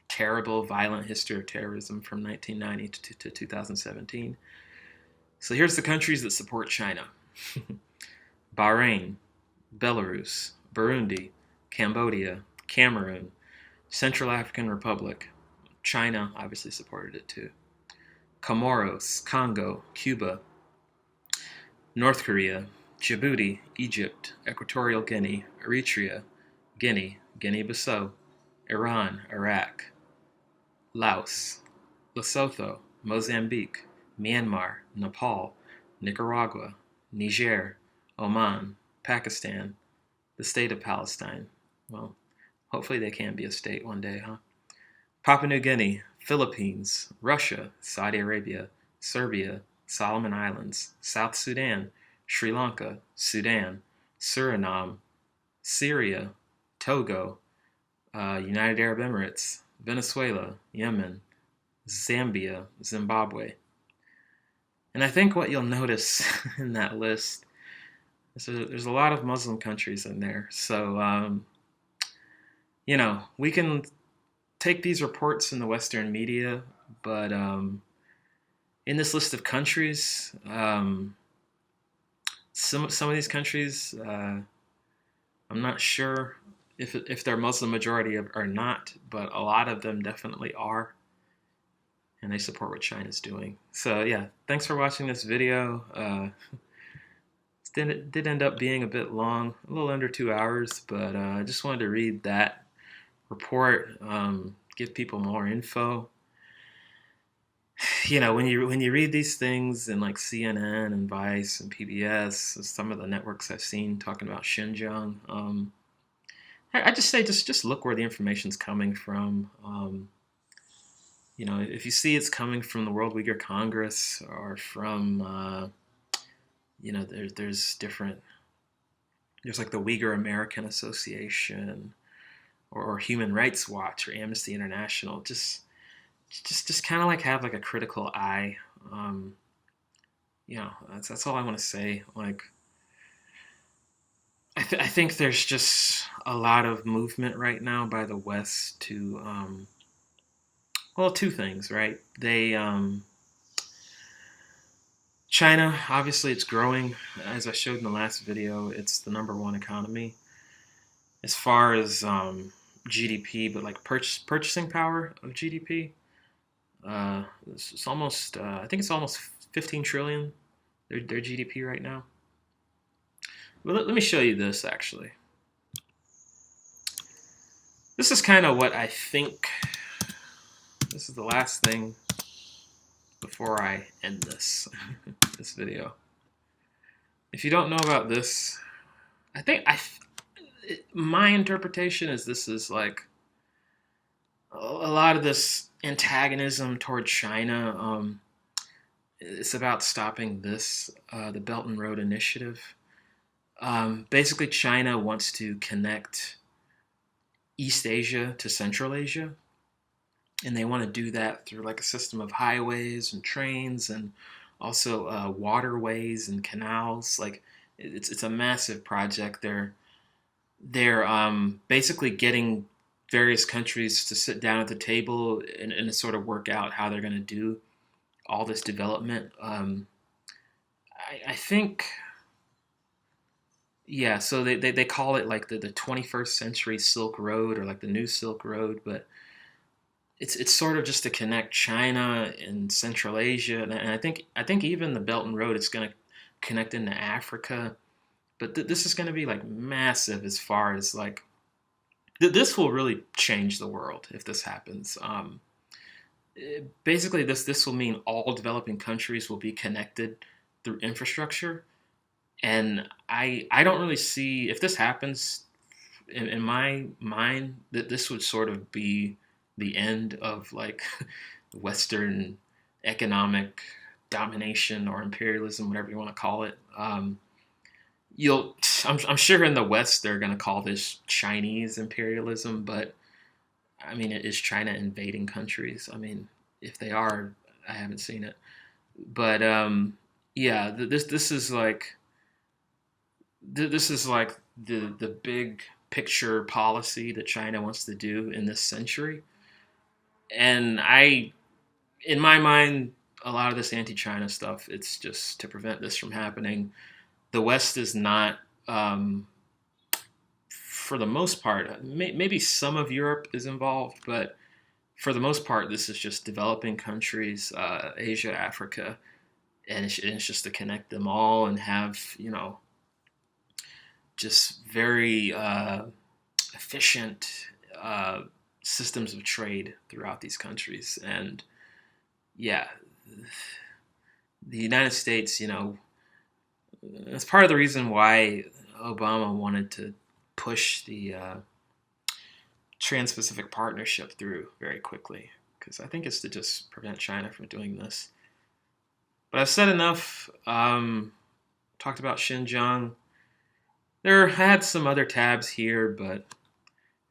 terrible, violent history of terrorism from 1990 to 2017. So here's the countries that support China. Bahrain, Belarus, Burundi, Cambodia, Cameroon, Central African Republic. China obviously supported it too. Comoros, Congo, Cuba, North Korea, Djibouti, Egypt, Equatorial Guinea, Eritrea, Guinea, Guinea-Bissau, Iran, Iraq, Laos, Lesotho, Mozambique, Myanmar, Nepal, Nicaragua, Niger, Oman, Pakistan, the state of Palestine. Well, hopefully they can be a state one day, huh? Papua New Guinea, Philippines, Russia, Saudi Arabia, Serbia, Solomon Islands, South Sudan, Sri Lanka, Sudan, Suriname, Syria, Togo, United Arab Emirates, Venezuela, Yemen, Zambia, Zimbabwe. And I think what you'll notice in that list is there's a lot of Muslim countries in there. So, we can take these reports in the Western media, but in this list of countries, some of these countries, I'm not sure if they're Muslim majority or not, but a lot of them definitely are, and they support what China's doing. So yeah, thanks for watching this video. It did end up being a bit long, a little under 2 hours, but I just wanted to read that report, give people more info. When you read these things in like CNN and Vice and PBS, some of the networks I've seen talking about Xinjiang, I just say just look where the information's coming from. If you see it's coming from the World Uyghur Congress or from there's like the Uyghur American Association or Human Rights Watch or Amnesty International, just kind of like have like a critical eye. That's all I want to say. Like, I think there's just a lot of movement right now by the West to, two things, right? China, obviously, it's growing. As I showed in the last video, it's the #1 economy as far as GDP, but like purchasing power of GDP. It's almost, I think it's almost 15 trillion, their GDP right now. Well, let me show you this actually. This is kind of what I think. This is the last thing before I end this this video. If you don't know about this, I think my interpretation is this is like a lot of this antagonism toward China. It's about stopping this, the Belt and Road Initiative. Basically, China wants to connect East Asia to Central Asia, and they want to do that through like a system of highways and trains and also waterways and canals. Like it's a massive project. They're basically getting various countries to sit down at the table and to sort of work out how they're going to do all this development. I think, yeah, so they call it like the 21st century Silk Road or like the new Silk Road, but it's sort of just to connect China and Central Asia, and I think even the Belt and Road it's going to connect into Africa, but this is going to be like massive as far as like this will really change the world if this happens. Basically, this will mean all developing countries will be connected through infrastructure, and I don't really see if this happens in my mind that this would sort of be the end of like Western economic domination or imperialism, whatever you want to call it. I'm sure in the West they're going to call this Chinese imperialism, but I mean, is China invading countries? I mean, if they are, I haven't seen it. But yeah, this is like this is like the big picture policy that China wants to do in this century. And in my mind, a lot of this anti-China stuff, it's just to prevent this from happening. The West is not, for the most part, maybe some of Europe is involved, but for the most part, this is just developing countries, Asia, Africa, and it's just to connect them all and have, just very efficient uh, systems of trade throughout these countries. And yeah, the United States, that's part of the reason why Obama wanted to push the Trans-Pacific Partnership through very quickly, because I think it's to just prevent China from doing this. But I've said enough. Talked about Xinjiang. I had some other tabs here, but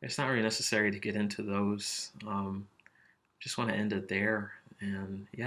it's not really necessary to get into those. Just want to end it there. And yeah.